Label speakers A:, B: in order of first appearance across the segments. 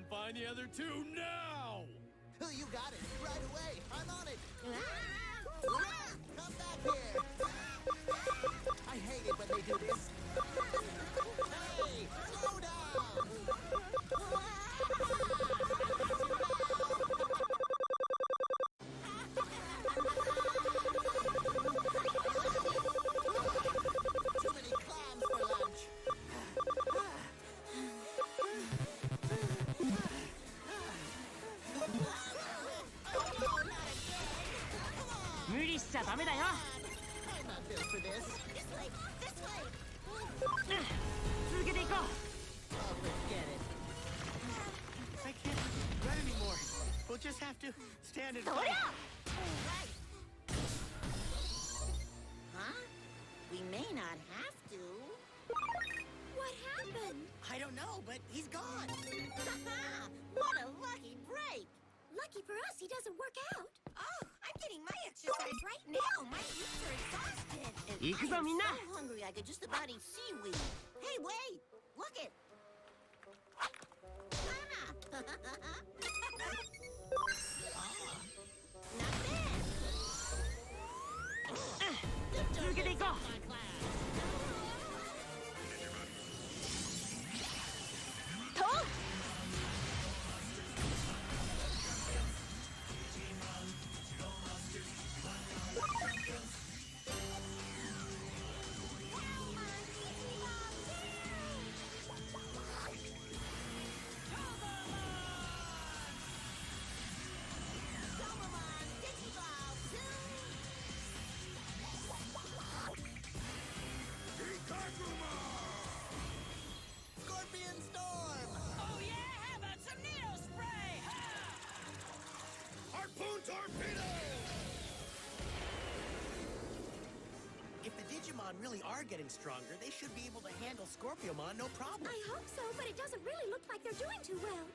A: find the other two now!
B: You got it. Right away. I'm on it. Come back here. I hate it when they do this. Hey, slow down. Too many clams for lunch.
C: 無理しちゃダメだよ。
B: I'm not built for this.
D: This way! This way!
C: 続けていこう。
B: Oh, forget it.
E: I can't run anymore. We'll just have to stand and
C: そり
E: fight.
C: ゃ
D: Right! Huh? We may not have to. What happened?
E: I don't know, but he's gone.
D: What a lucky break!
F: Lucky for us, he doesn't work out.
D: Oh, I'm getting my exercise right now. My feet are exhausted. And
C: Ikuzo,
D: I am
C: minna.
D: so hungry I could just about eat seaweed. Hey, wait! Look it! Ah! Not bad.
C: 続けていこう。 と
B: Scorpion Storm!
D: Oh yeah, how about some needle spray?
A: Harpoon torpedo!
E: If the Digimon really are getting stronger, they should be able to handle Scorpiomon no problem.
F: I hope so, but it doesn't really look like they're doing too well.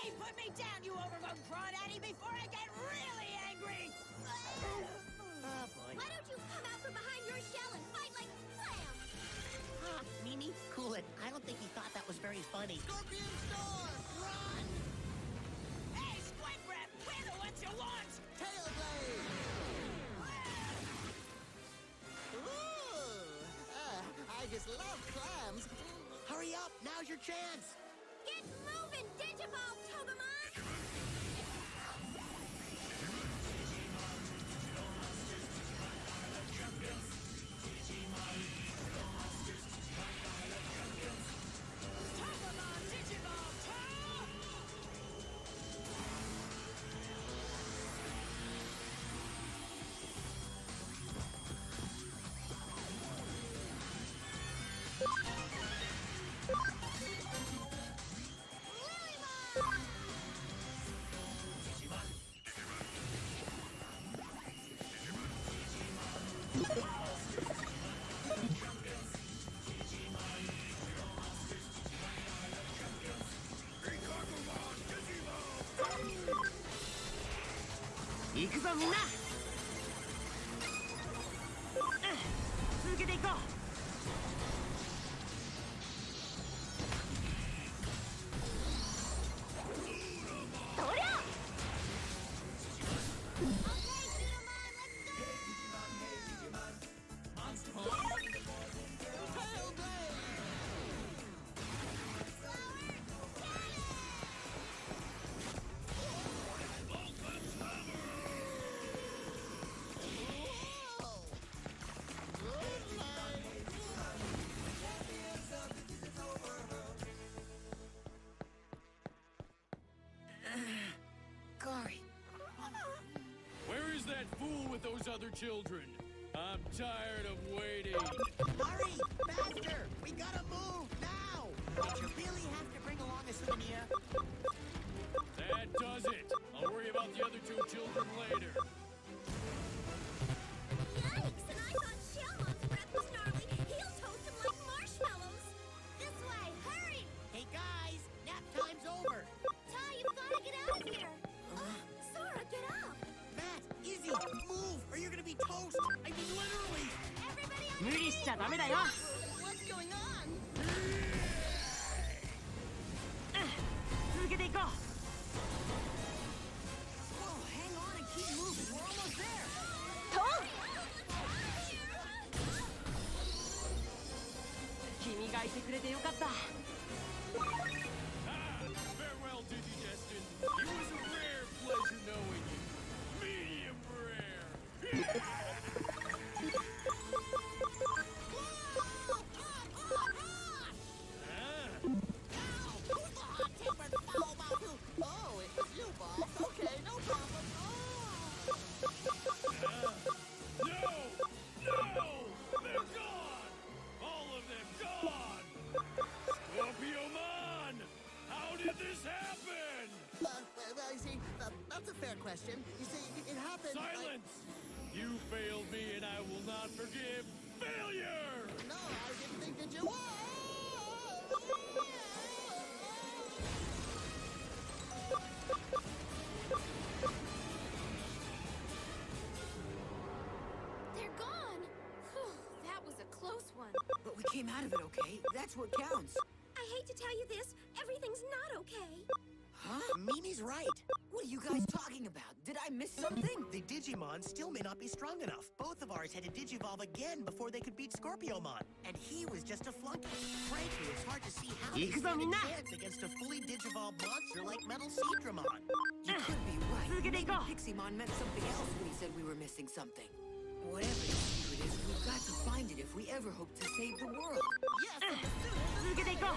D: Hey, put me down, you overgrown crawdaddy, before I get really angry!
E: Oh, boy.
F: Why don't you come out from behind your shell and fight like clams?
E: Mimi, cool it. I don't think he thought that was very funny.
B: Scorpion Storm! Run!
D: Hey, Squid Breath, we're the ones you want!
B: Tail Blade! Ooh! I just love clams.
E: Hurry up! Now's your chance!
F: Get moving, Digiball, Togemon!
D: Togemon Digimon Time!
C: 行くぞみんな。続けていこう。 そりゃ
B: Tail Blade! Whoa! Good night!
E: Glory.
A: Where is that fool with those other children? I'm tired of waiting.
E: Hurry! Faster! We gotta move! Now! Did you really have to bring along a souvenir?
A: That does it. I'll worry about the other two children later.
F: Yikes! And I thought Shellmon's breath was gnarly. He'll toast him like marshmallows. This way, hurry!
E: Hey guys! Nap time's over!
F: Ty, you've got to get out of here. Sora, get up!
E: Matt! Izzy! Move! Or you're gonna be toast! I mean literally!
F: Everybody on
C: 無理しちゃダメだよ。
D: What's going on?
C: がいてくれてよかった。
A: Farewell, Digidestin. It was a rare pleasure knowing you. Medium rare.
B: Oh, it was you, boss. Okay, no problem.
A: No! No! They're gone! All of them gone! Scorpiomon! How did this happen?
B: Well, you see, that's a fair question. You see, it happened...
A: Silence! You failed me and I will not forgive failure!
B: No, I didn't think that you...
F: They're gone. Whew, that was a close one.
E: But we came out of it okay. That's what counts.
F: I hate to tell you this, everything's not okay.
E: Huh? Mimi's right. What are you guys talking about? Did I miss something? The Digimon still may not be strong enough. Both of ours had to Digivolve again before they could beat Scorpiomon. And he was just a flunky. Frankly, it's hard to see how he stand a chance against a fully Digivolved monster like Metal Seedramon. You could be right. Maybe Piximon meant something else when he said we were missing something. Whatever the secret is, we've got to find it if we ever hope to save the world.
B: Yes, and the sooner...
C: 続けていこう。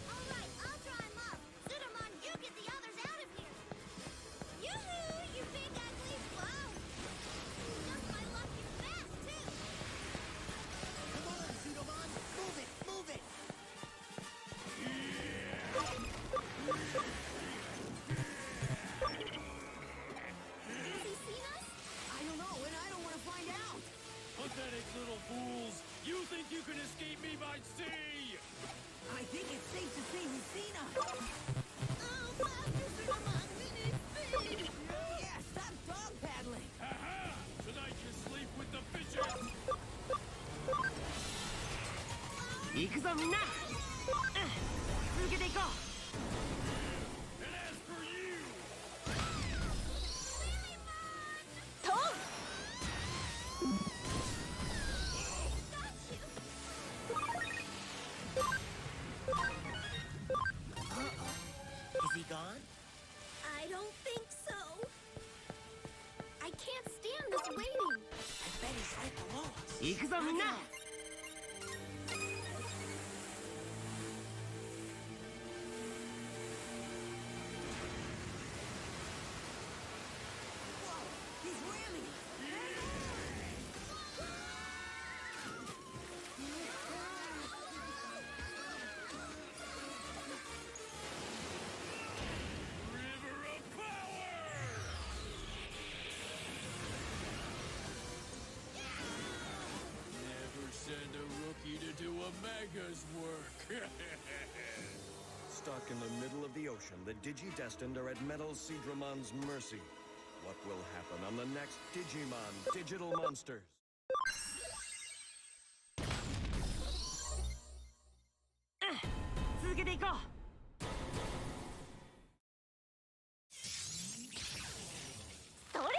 F: All right, I'll dry 'em up. Sudamon, you get the others out of here. Yoo-hoo, you big ugly flow. Just my luck, you're fast, too.
E: Come on, Pseudomon! Move it! Move it!
F: Has he seen us?
E: I don't know, and I don't want to find out!
A: Pathetic little fools! You think you can escape me by sea?
E: I think it's safe to say he's seen us!
F: Oh, Master Sudamon, we need speed.
E: Yeah, stop dog paddling!
A: Ha-ha! Tonight you sleep with the fishes!
C: 行くぞみんな。続けていこう。
A: And as for you,
C: とう。
E: Is he gone?
F: I don't think so. I can't stand this waiting.
E: I bet he's right below us.
C: 行くぞみんな。
E: Whoa, he's ramming!
A: river of power! Never send a rookie to do a mega's work.
G: Stuck in the middle of the ocean, the Digidestined are at Metal Seedramon's mercy. What will happen on the next Digimon Digital Monsters?
C: 続けていこう。 そりゃ。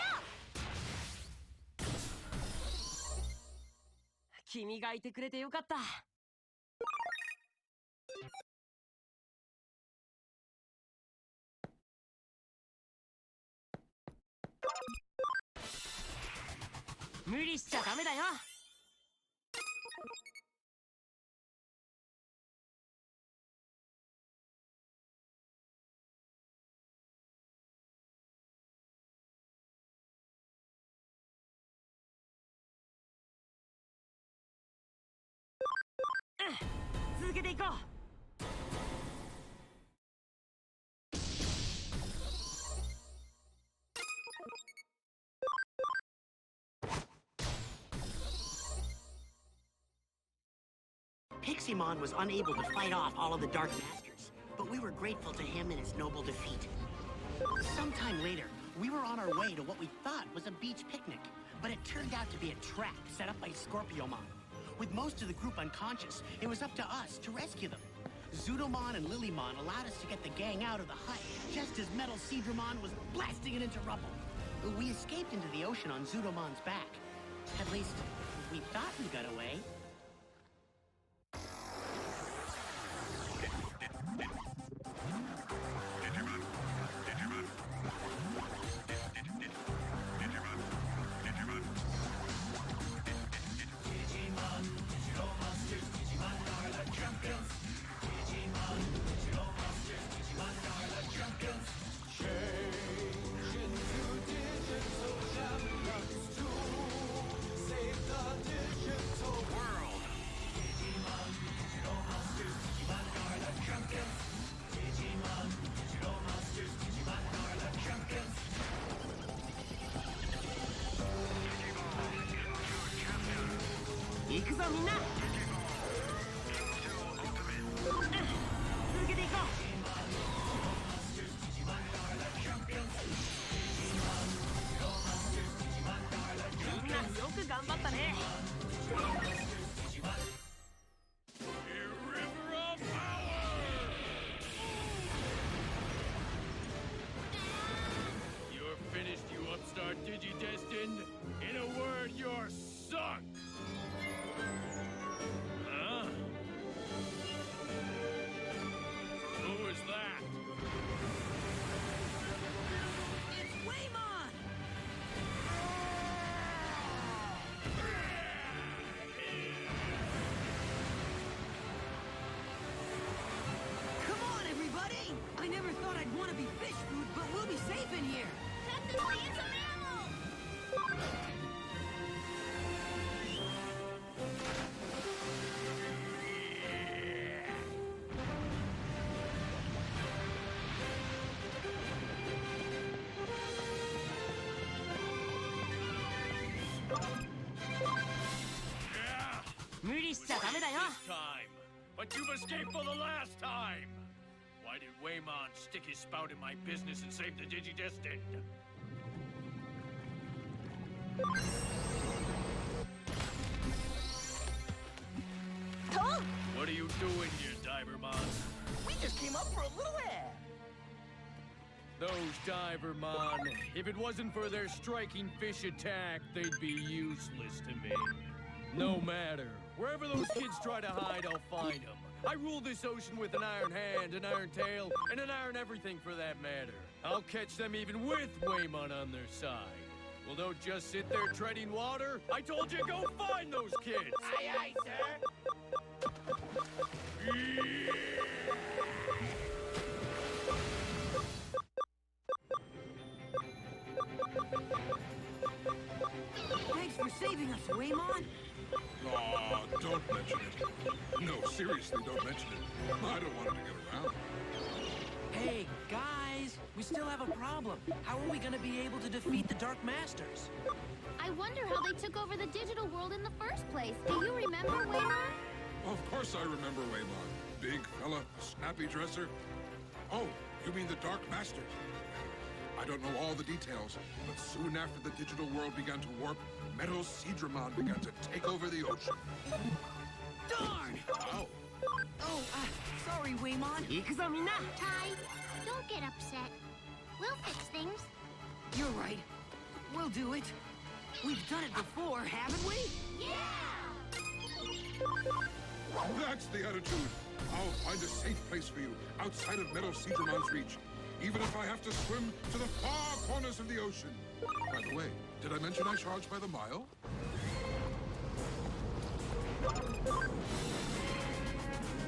C: 君がいてくれてよかった。 無理しちゃダメだよ。続けていこう。
E: Piximon was unable to fight off all of the Dark Masters, but we were grateful to him in his noble defeat. Sometime later, we were on our way to what we thought was a beach picnic, but it turned out to be a trap set up by Scorpiomon. With most of the group unconscious, it was up to us to rescue them. Zudomon and Lilymon allowed us to get the gang out of the hut just as Metal Seadramon was blasting it into rubble. We escaped into the ocean on Zudomon's back. At least, we thought we got away.
A: You're finished, you upstart Digidestined. In a word, you're sunk. Huh? Who is that?
D: It's Waymon! Come on, everybody! I never thought I'd want to be fish food, but we'll be safe in here.
F: Technically, it's a mammal!
A: Yeah!
C: 無理しちゃダメだよ。
A: This time. But you've escaped for the last time! Why did Waymon stick his spout in my business and save the Digidestined?
B: Huh?
A: What are you doing here, Divermon?
B: We just came up for a little air.
A: Those Divermon, if it wasn't for their striking fish attack, they'd be useless to me. No matter. Wherever those kids try to hide, I'll find them. I rule this ocean with an iron hand, an iron tail, and an iron everything for that matter. I'll catch them even with Waymon on their side. Well, don't just sit there treading water. I told you, go find those kids!
B: Aye, aye, sir.
D: Thanks for saving us, Waymon.
H: Aw, don't mention it. No, seriously, don't mention it. I don't want it to get around.
E: Hey, guys, we still have a problem. How are we gonna be able to defeat the Dark Masters?
F: I wonder how they took over the digital world in the first place. Do you remember, Waymon?
H: Of course I remember Waymon. Big fella, snappy dresser. Oh, you mean the Dark Masters? I don't know all the details, but soon after the digital world began to warp, Metal Seadramon began to take over the ocean.
D: Darn!
H: Ow.
D: Oh, sorry, Waymon.
C: 行くぞみんな。
F: Ty, don't get upset. We'll fix things.
D: You're right. We'll do it. We've done it before, haven't we?
F: Yeah!
H: That's the attitude. I'll find a safe place for you, outside of Metal Seadramon's reach, even if I have to swim to the far corners of the ocean. By the way, did I mention I charge by the mile?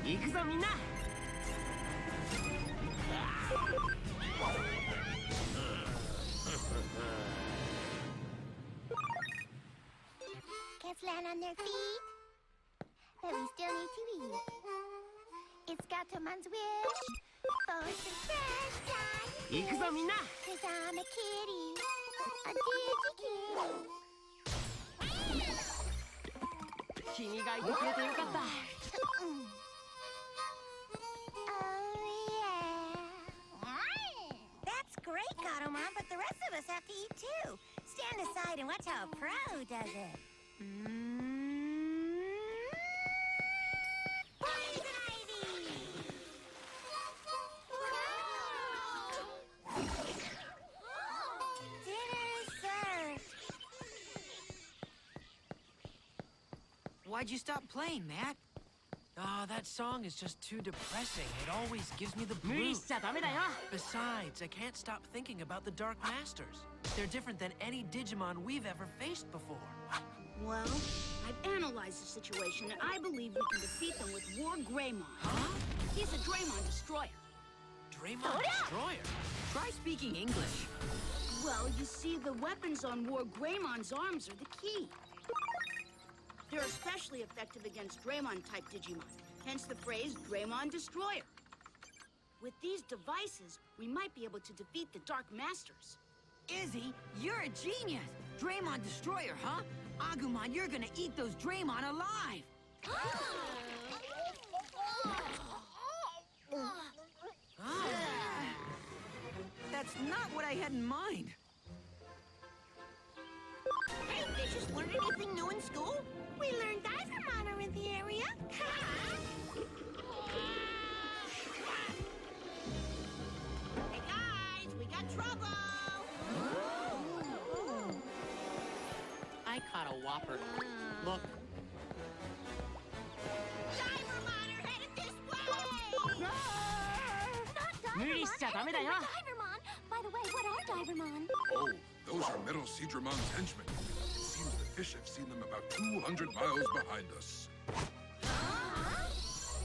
C: 行くぞみんな。
F: Cats land on their feet, but we still need to eat. It's Gatomon's wish for some fresh time.
C: 行くぞみんな。
F: Cause I'm a kitty, a digi kitty.
C: 君がいてくれてよかった。
F: Oh, yeah.
D: That's great, Gatomon, but the rest of us have to eat too. Stand aside and watch how a pro does it.
F: Poison ivy!
I: Why'd you stop playing, Matt?
E: Ah, that song is just too depressing. It always gives me the
C: 無理
E: blues.
C: しちゃダメだよ
E: Besides, I can't stop thinking about the Dark Masters. They're different than any Digimon we've ever faced before.
J: Well, I've analyzed the situation, and I believe we can defeat them with War Greymon.
E: Huh?
J: He's a Greymon destroyer.
E: Draymond Destroyer?
I: Try speaking English.
J: Well, you see, the weapons on War Greymon's arms are the key. They're especially effective against Draymon-type Digimon, hence the phrase Draymon Destroyer. With these devices, we might be able to defeat the Dark Masters.
I: Izzy, you're a genius. Draymond Destroyer, huh? Agumon, you're gonna eat those Draymon alive. That's not what I had in mind.
D: Hey, Fishes, learn anything new in school? We learned Divermon are in the area.
J: Hey, guys, we got trouble!
E: I caught a whopper. Look.
F: Divermon are headed this way!
D: Not
C: 無理しちゃダメだよ
F: Divermon! By the way, what are Divermon?
H: Oh, those are Metal Seedramon's henchmen. It seems the fish have seen them about 200 miles behind us.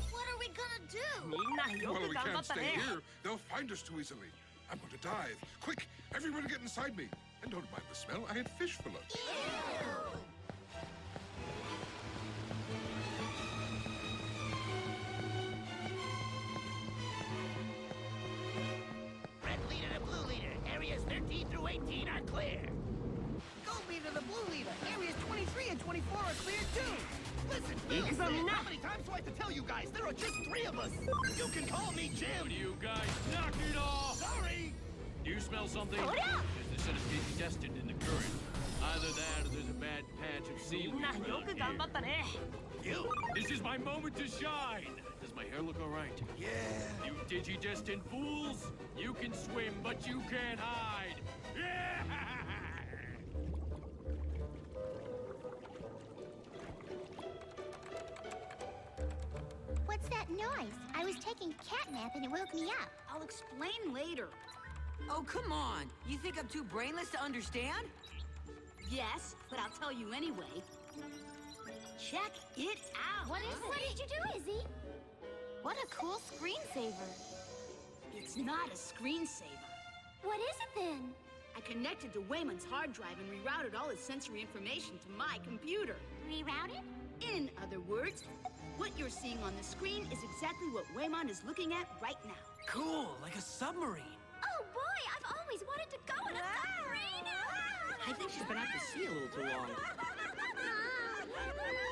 F: What are we gonna do?
C: みんなよ
H: Well,
C: く
H: we
C: 頑張
H: can't
C: った
H: stay
C: ね
H: here. They'll find us too easily. I'm going to dive. Quick, everyone get inside me. And don't mind the smell. I had fish for lunch.
B: Red leader to blue leader. Areas 13 through 18 are clear.
E: Gold leader to blue leader. Areas 23 and 24 are clear too. Listen,
C: 行くぞみんな
B: How many times do I have to tell you guys? There are just 3 of us. You can call me
A: Would
B: Jim.
A: you guys knock it off?
B: Sorry.
A: Do you smell something?
D: Hold up!
A: There's a set of Digi destined in the current. Either that or there's a bad patch of
C: み
A: seaweed
C: んなよ
A: around
C: く頑張ったね
B: You.
A: here. This is my moment to shine. Does my hair look all right?
B: Yeah.
A: You Digi-destined fools! You can swim, but you can't hide! Yeah!
F: What's that noise? I was taking catnap and it woke me up.
J: I'll explain later.
I: Oh, come on. You think I'm too brainless to understand?
J: Yes, but I'll tell you anyway. Check it out!
F: What is it? What did you do, Izzy?
D: What a cool screensaver.
J: It's not a screensaver.
F: What is it then?
J: I connected to Wayman's hard drive and rerouted all his sensory information to my computer.
F: Rerouted?
J: In other words, what you're seeing on the screen is exactly what Wayman is looking at right now.
E: Cool, like a submarine.
F: Oh boy, I've always wanted to go in a submarine!
E: I think she's been out to sea a little too long.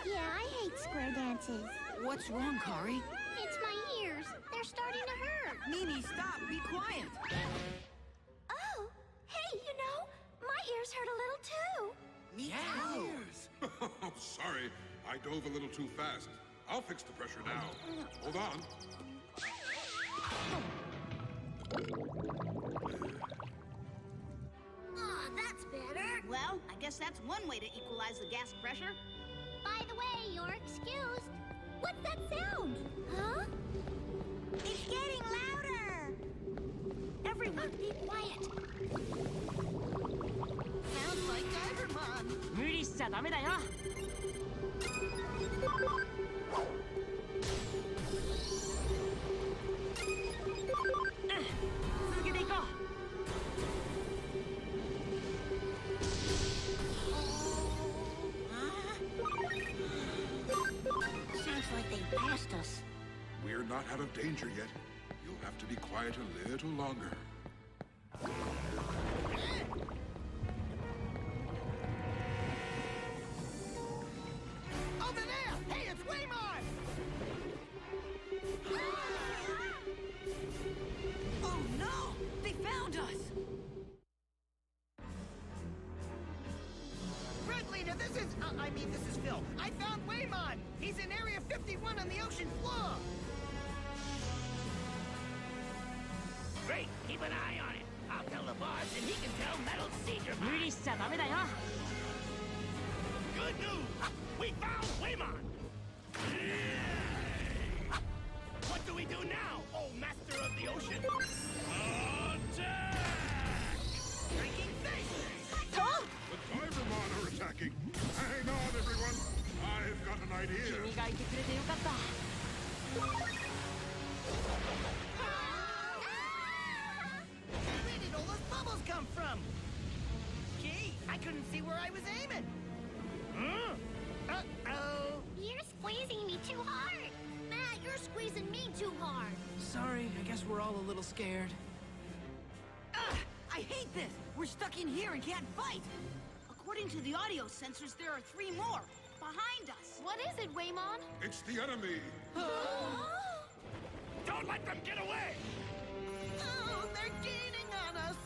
F: Yeah, I hate square dances.
I: What's wrong, Kari?
F: It's my ears. They're starting to hurt.
I: Mimi, stop. Be quiet.
F: Oh, hey, you know, my ears hurt a little too.
H: Oh, sorry. I dove a little too fast. I'll fix the pressure now. Hold on.
F: Oh, that's better.
J: Well, I guess that's one way to equalize the gas pressure.
F: By the way, you're excused. What's that sound? Huh?
D: It's getting louder.
F: Everyone, be quiet.
B: Sounds like Divermon.
C: 無理しちゃダメだよ 続けていこう
D: Sounds like they passed us.
H: We're not out of danger yet. You'll have to be quiet a little longer.
B: Over there! Hey, it's Waymon!
I: Oh, no! They found us!
E: Red leader, this is Phil. I found Waymon. He's in Area 51 on the ocean floor.
B: Great, keep an eye on it. I'll tell the boss and he can tell Metal
C: 無
B: Seedraman.
C: 理しちゃダメだよ
B: Good news! We found Waymon!
E: What do we do now, oh master of the ocean?
A: Attack!
E: Drinking fish!
J: Huh?
H: The Divermon are attacking. Hang on, everyone. I've got an idea.
C: 君がいてくれてよかった。
E: Where did all those bubbles come from? Gee, I couldn't see where I was aiming. Huh? Uh-oh.
F: You're squeezing me too hard. Matt, you're squeezing me too hard.
E: Sorry, I guess we're all a little scared.
I: Ugh, I hate this. We're stuck in here and can't fight.
J: According to the audio sensors, there are 3 more behind us.
F: What is it, Waymon?
H: It's the enemy.
E: Don't let them get away! Oh, they're gaining on us!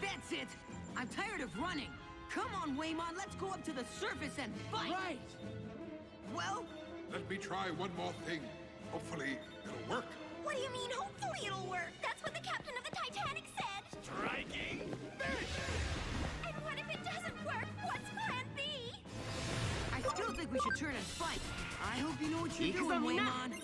I: That's it. I'm tired of running. Come on, Waymon, let's go up to the surface and fight.
E: Right!
I: Well,
H: Let me try one more thing. Hopefully, it'll work.
D: What do you mean, hopefully it'll work? That's what the captain of the Titanic said.
E: Striking fish!
D: And what if it doesn't work? What's plan B?
I: I still think we should turn and fight. I hope you know what you're doing, Waymon.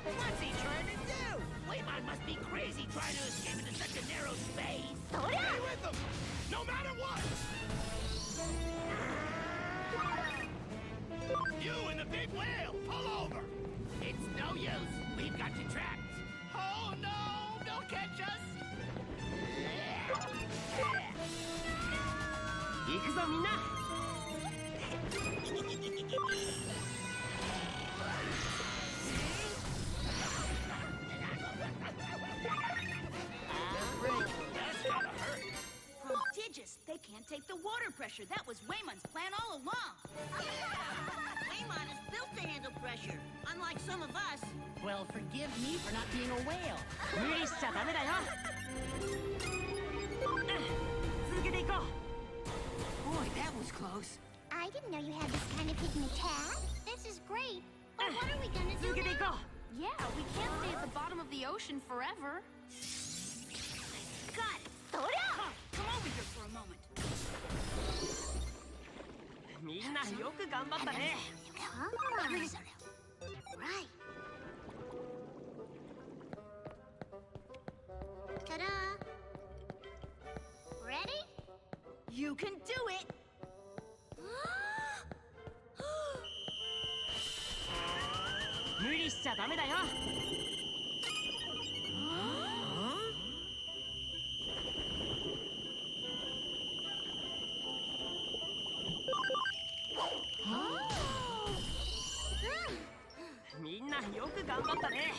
E: What's he trying to do? Waymon must be crazy trying to escape into such a narrow space. Stay with him, no matter what! You and the big whale, pull over! It's no use, we've got you trapped. Oh no, they'll catch us!
C: 行くぞみんな。
J: From Digis, they can't take the water pressure. That was Waymon's plan all along.
B: Waymon is built to handle pressure, unlike some of us.
E: Well, forgive me for not being a whale.
C: 無理しちゃダメだよ。続けていこう。
I: Boy, that was close.
F: I didn't know you had this kind of hidden attack. This is great. But what are we gonna do
C: 続けていこ
F: now?
C: う。
F: Yeah, we can't stay at the bottom of the ocean forever.
J: Got it.
F: Come
J: Come over here for a moment.
C: みんなよく頑張ったね。
F: Right. Ta-da! Ready?
J: You can do it.
C: 無理しちゃダメだよ。 みんなよく頑張ったね。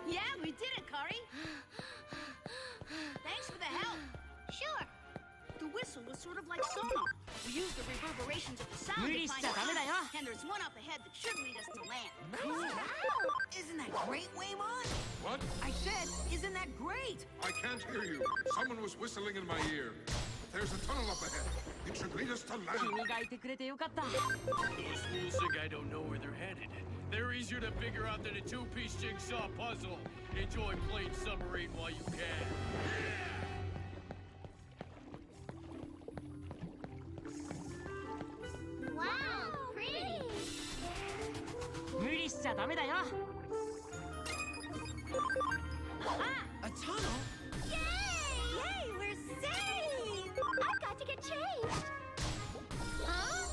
J: Yeah, we did it, Kari. Thanks for the help.
F: Sure.
J: The whistle was sort of like sonar. We used the reverberations of the sound to find
C: 無理しちゃダメだよ。
J: And there's one up ahead that should lead us to land.
I: Isn't that great, Waymon?
H: What?
I: I said, isn't that great?
H: I can't hear you. Someone was whistling in my ear. There's a tunnel up ahead. It should lead us to land.
C: 君がいてくれてよかった。
A: Those fools think I don't know where they're headed. They're easier to figure out than a 2-piece jigsaw puzzle. Enjoy playing submarine while you can.
F: Wow, pretty.
C: 無理しちゃダメだよ。
E: A tunnel?
D: Yay, we're saved! I've got to get changed. Huh?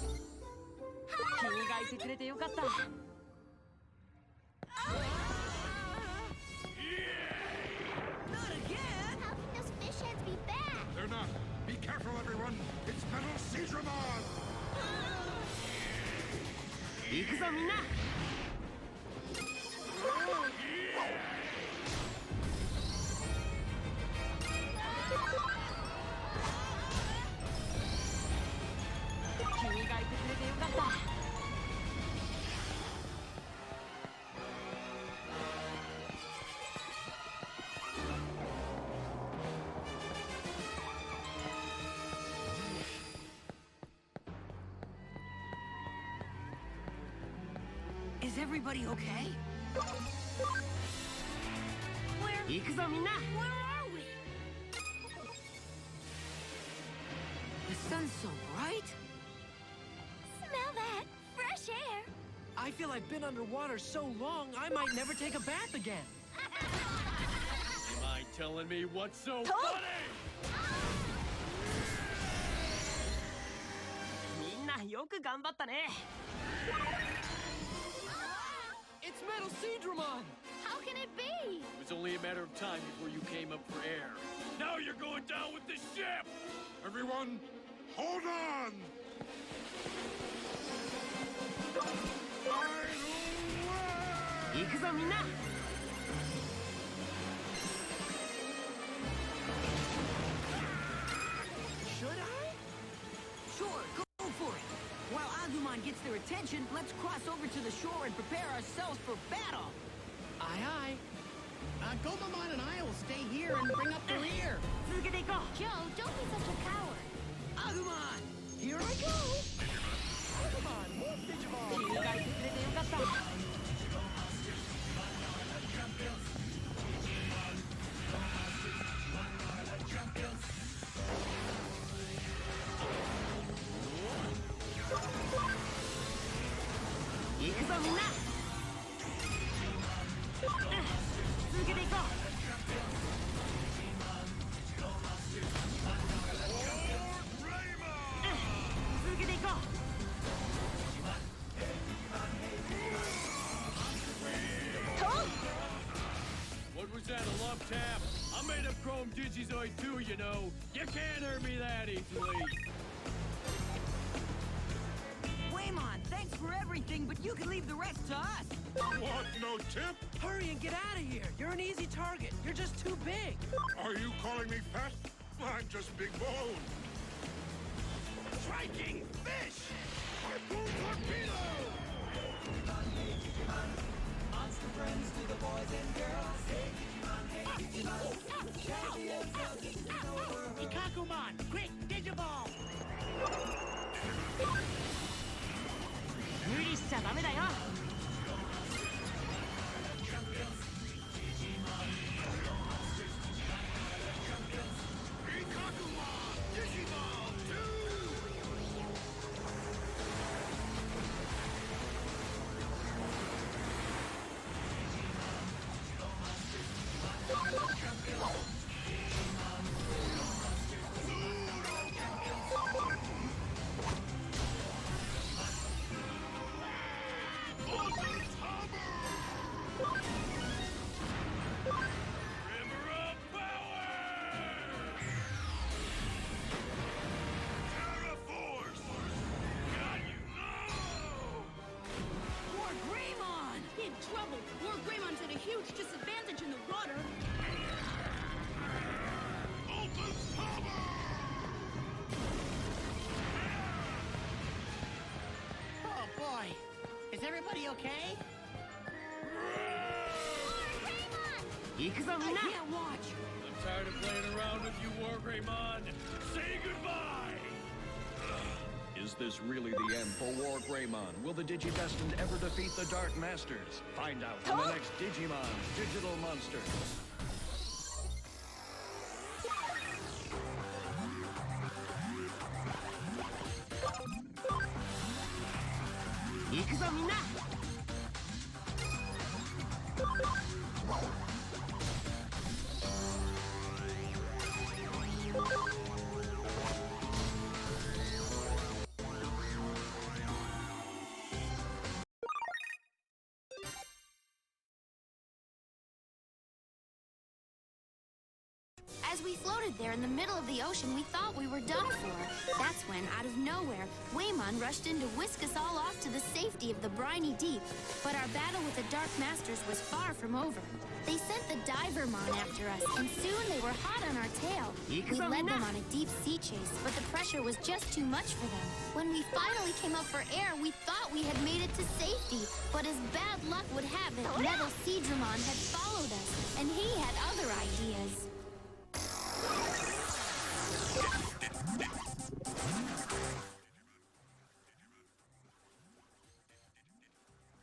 C: 君がいてくれてよかった。
I: Not again.
F: How can those fish heads be back?
H: They're not. Be careful, everyone. It's Metal Seadramon.
C: 行くぞみんな。 君がいてくれてよかった。
H: Huh?
I: Is everybody okay?
C: 行くぞみんな。
J: Where are we?
I: The sun's so bright.
F: Smell that! Fresh air!
E: I feel I've been underwater so long, I might never take a bath again.
A: You mind telling me what's so funny?
C: みんなよく頑張ったね。
E: It's Metal Seedramon!
F: How can it be?
A: It was only a matter of time before you came up for air. Now you're going down with the ship!
H: Everyone, hold on!
C: 行くぞみんな。
E: Should I?
I: Sure, go for it. While Agumon gets their attention, let's cross over to the shore and prepare ourselves for battle.
E: Aye, aye. Gomamon and I will stay here and bring up the rear.
C: 続けていこう。
F: Joe, don't be such a coward.
I: Agumon!
E: Here I go! Gomamon, more Digimon!
C: 切り替えてくれてよかった。 行くぞみんな。続けていこう。続けていこう。
A: What was that, a love tap? I'm made of chrome Digizoid too, you know. You can't hurt me that easily.
I: Waymon, thanks for everything, but you can leave the rest to us.
H: What, no tip?
E: Hurry and get out of here! You're an easy target. You're just too big.
H: Are you calling me fat? I'm just big bone.
E: Striking fish!
H: Harpoon torpedo!
E: Monster friends to the boys and girls. Hey, Digimon, hey, Digimon. Champions of the world. Ikakumon, quick, Digiball!
C: 無理しちゃダメだよ。
A: River of power! Terra Force! Got you!
I: War Greymon!
J: In trouble. War Greymon's at a huge disadvantage in the water.
E: Oh boy. Is everybody okay?
C: 行くぞみ
I: I
C: んな。
I: can't watch.
A: I'm tired of playing around with you, War Greymon. Say goodbye!
G: Is this really the end for War Greymon? Will the Digidestined ever defeat the Dark Masters? Find out in the next Digimon Digital Monsters.
C: 行くぞみんな。
F: As we floated there in the middle of the ocean, we thought we were done for. That's when, out of nowhere, Waymon rushed in to whisk us all off to the safety of the briny deep. But our battle with the Dark Masters was far from over. They sent the Divermon after us, and soon they were hot on our tail. We led them on a deep sea chase, but the pressure was just too much for them. When we finally came up for air, we thought we had made it to safety. But as bad luck would have it, Metal Seedramon had followed us, and he had other ideas.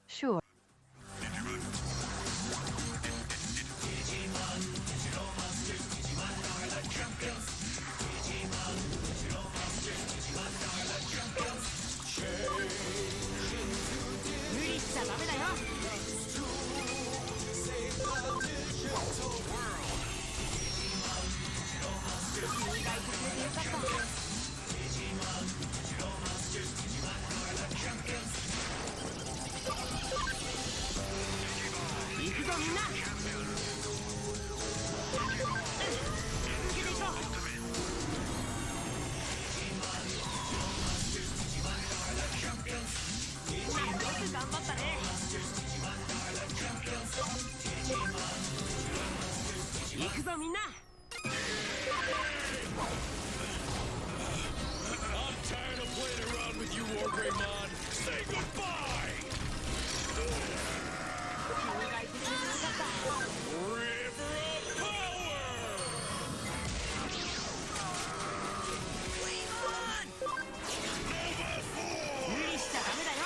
K: Sure.
C: 行くぞみんな。続けていこう。よく頑張ったね。行くぞみんな。
A: I'm tired of playing around with you, Wargreymon. Say goodbye! River of Power!
C: 無理しちゃダメだよ。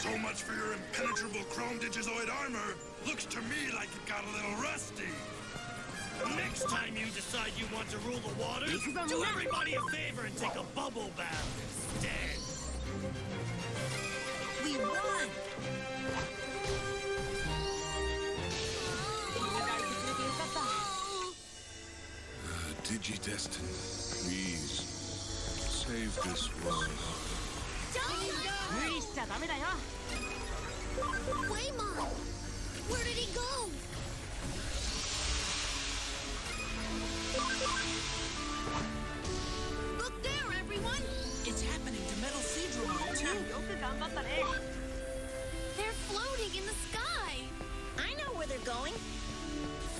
H: So much for your impenetrable chrome digizoid armor. Looks to me like it got a little rusty.
E: Next time you decide you want to rule the waters, do everybody a favor and take a bubble bath instead.
I: We won!
H: Digidestin, please save this world.
C: 無理しちゃダメだよ。
F: Waymon! Where did he go? Look there, everyone!
E: It's happening to Metal Seedramon, too.
C: よく頑張ったね。
F: They're floating in the sky!
D: I know where they're going.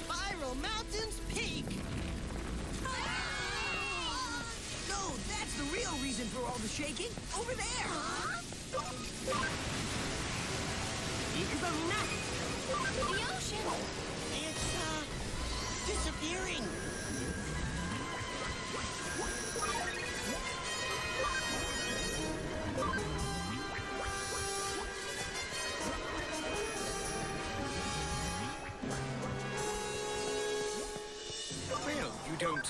E: Spiral Mountain's Peak!
I: No, that's the real reason for all the shaking. Over there!
C: 行くぞみんな。
F: The ocean!
E: It's, disappearing.
G: Well, you don't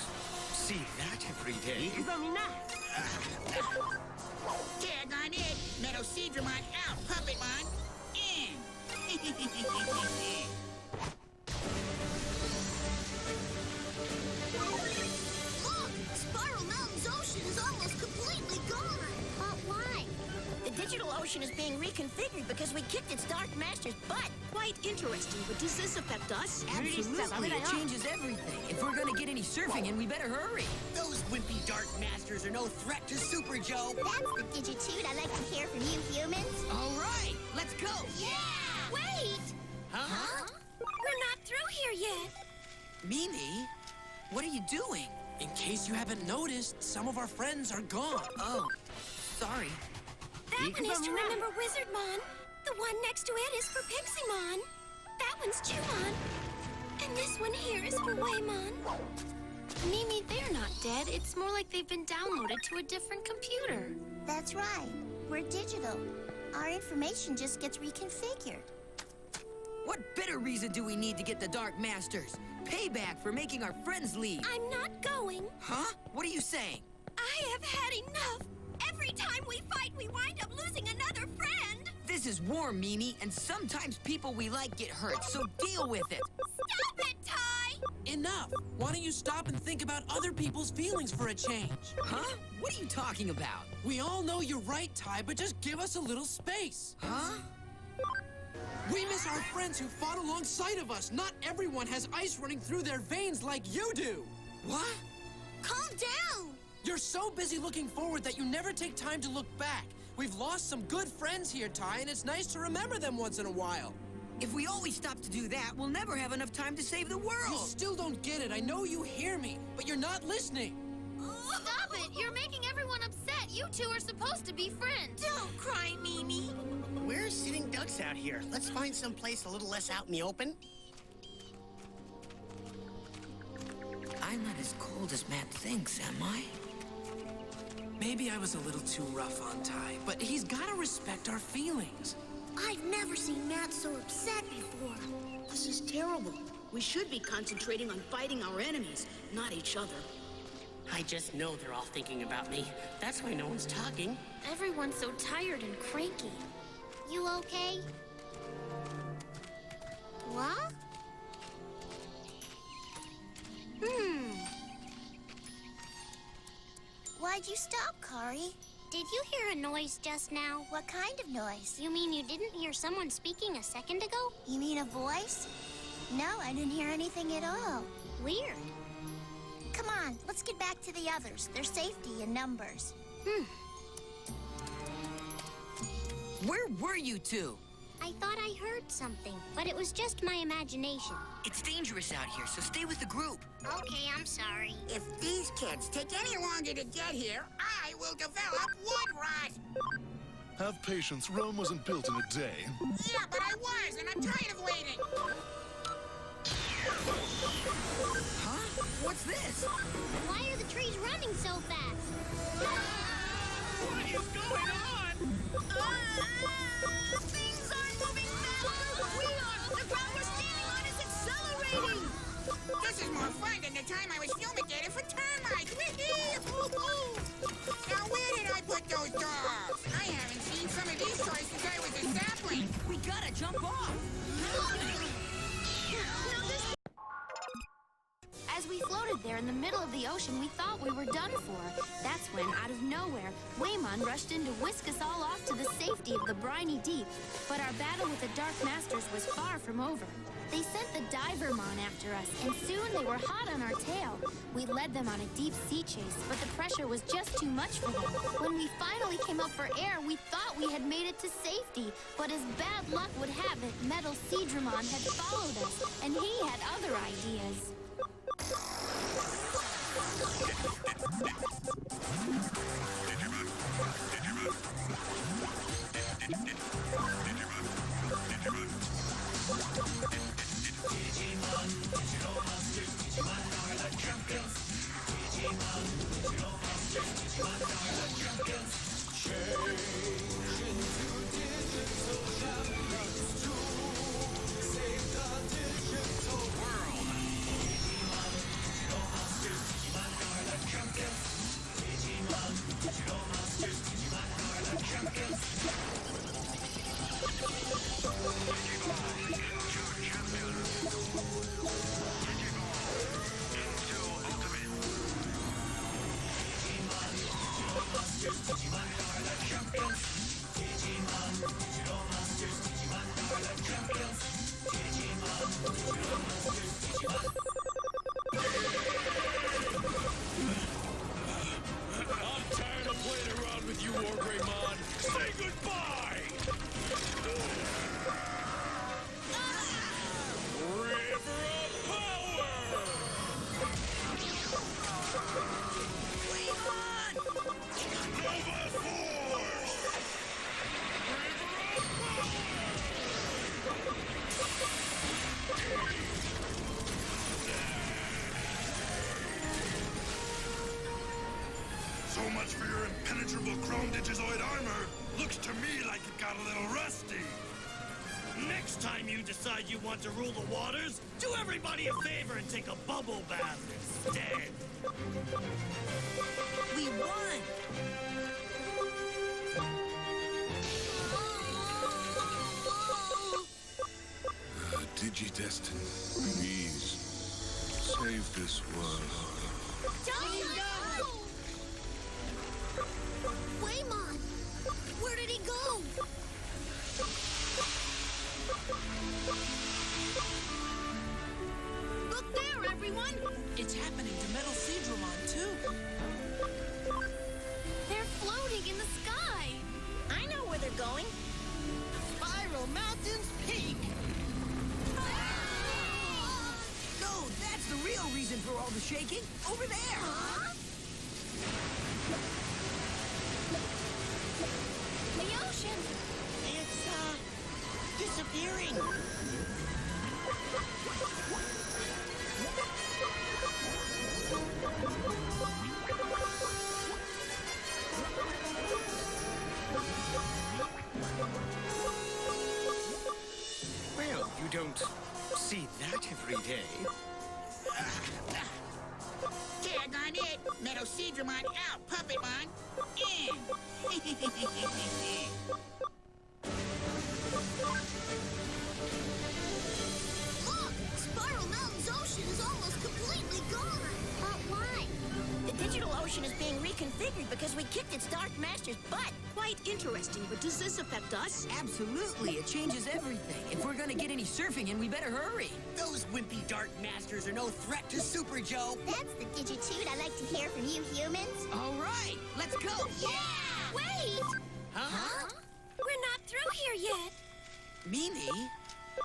G: see that every
C: 行
G: day.
C: くぞみんな。
B: Daggone it! Metal Seedramon out, Puppetmon in!
F: Look! Spiral Mountain's ocean is almost completely gone! But why?
D: The digital ocean is being reconfigured because we kicked its Dark Master's butt.
J: Quite interesting, but does this affect us?
I: Absolutely, it changes everything. If we're gonna get any surfing in, we better hurry.
E: Those wimpy Dark Masters are no threat to Super Joe.
F: That's the Digitude I like to hear from you humans.
I: All right, let's go.
F: Yeah! Wait!
E: Huh?
F: We're not through here yet.
E: Mimi, what are you doing? In case you haven't noticed, some of our friends are gone.
I: Oh, sorry.
F: That one is to remember Wizardmon. The one next to it is for Piximon. That one's Jumon. And this one here is for Waymon. Mimi, they're not dead. It's more like they've been downloaded to a different computer.
D: That's right. We're digital. Our information just gets reconfigured.
I: What better reason do we need to get the Dark Masters? Payback for making our friends leave.
F: I'm not going.
I: Huh? What are you saying?
F: I have had enough. Every time we fight, we wind up losing another friend.
I: This is war, Mimi, and sometimes people we like get hurt, so deal with it.
F: Stop it, Ty!
E: Enough! Why don't you stop and think about other people's feelings for a change?
I: Huh? What are you talking about?
E: We all know you're right, Ty, but just give us a little space.
I: Huh?
E: We miss our friends who fought alongside of us. Not everyone has ice running through their veins like you do. What?
F: Calm down!
E: You're so busy looking forward that you never take time to look back. We've lost some good friends here, Ty, and it's nice to remember them once in a while.
I: If we always stop to do that, we'll never have enough time to save the
E: You
I: world.
E: still don't get it. I know you hear me, but you're not listening.
F: Stop it! You're making everyone upset. You two are supposed to be friends. Don't cry, Mimi.
E: We're sitting ducks out here. Let's find some place a little less out in the open.
I: I'm not as cold as Matt thinks, am I?
E: Maybe I was a little too rough on Ty, but he's gotta respect our feelings.
F: I've never seen Matt so upset before.
J: This is terrible. We should be concentrating on fighting our enemies, not each other.
K: I just know they're all thinking about me. That's why no one's talking.
F: Everyone's so tired and cranky. You okay? What?
D: Why'd you stop, Kari?
F: Did you hear a noise just now?
D: What kind of noise?
F: You mean you didn't hear someone speaking a second ago?
D: You mean a voice? No, I didn't hear anything at all.
F: Weird.
D: Come on, let's get back to the others. There's safety in numbers.
I: Where were you two?
F: I thought I heard something, but it was just my imagination.
I: It's dangerous out here, so stay with the group.
F: Okay, I'm sorry.
L: If these kids take any longer to get here, I will develop wood rot.
M: Have patience. Rome wasn't built in a day.
L: Yeah, but I was, and I'm tired of waiting.
I: Huh? What's this?
F: Why are the trees running so fast?
E: What is going on?
J: Things aren't moving faster than we are! The ground we're standing on is accelerating!
L: This is more fun than the time I was fumigated for termites. Now, where did I put those dolls? I haven't seen some of these toys since I was a sapling.
I: We gotta jump off!
J: As we floated there in the middle of the ocean, we thought we were done for. That's when, out of nowhere, Waymon rushed in to whisk us all off to the safety of the briny deep. But our battle with the Dark Masters was far from over. They sent the Divermon after us, and soon they were hot on our tail. We led them on a deep sea chase, but the pressure was just too much for them. When we finally came up for air, we thought we had made it to safety. But as bad luck would have it, Metal Seadramon had followed us, and he had other ideas.
A: I'm tired of playing around with you, Wargreymon. Say goodbye! River of Power!
I: Waymon!
A: Nova Force! River of
M: So much for your impenetrable chrome digizoid armor. Looks to me like it got a little rusty.
E: Next time you decide you want to rule the waters, do everybody a favor and take a bubble bath instead.
I: We won!
M: Digidestin, please save this world.
F: Don't go! Waymon! Where did he go?
J: Look there, everyone!
I: It's happening to Metal Seadramon, too.
J: They're floating in the sky!
D: I know where they're going.
E: Spiral Mountain's Peak!
I: No, that's the real reason for all the shaking. Over there!
J: The ocean!
E: It's, disappearing.
N: Well, you don't see that every day.
L: Tag on it. Metal Seedramon out. Puppetmon in.
F: Look! Spiral Mountain's ocean is almost completely gone. But why?
D: The digital ocean is being reconfigured because we kicked its Dark Master's butt.
J: Quite interesting, but does this affect us?
I: Absolutely, it changes everything. If we're gonna get any surfing in, we better hurry.
E: Those wimpy Dark Masters are no threat to Super Joe.
F: That's the digitude I like to hear from you humans.
I: All right, let's go.
F: Yeah! Wait!
E: Huh?
D: We're not through here yet.
N: Mimi,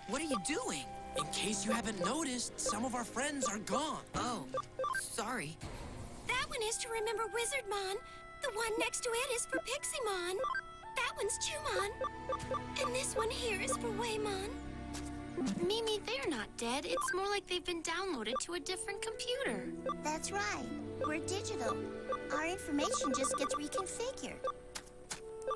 N: what are you doing? In case you haven't noticed, some of our friends are gone.
I: Oh, sorry.
D: That one is to remember Wizardmon. The one next to it is for Piximon. That one's Chumon. And this one here is for Waymon.
O: Mimi, they're not dead. It's more like they've been downloaded to a different computer.
F: That's right. We're digital. Our information just gets reconfigured.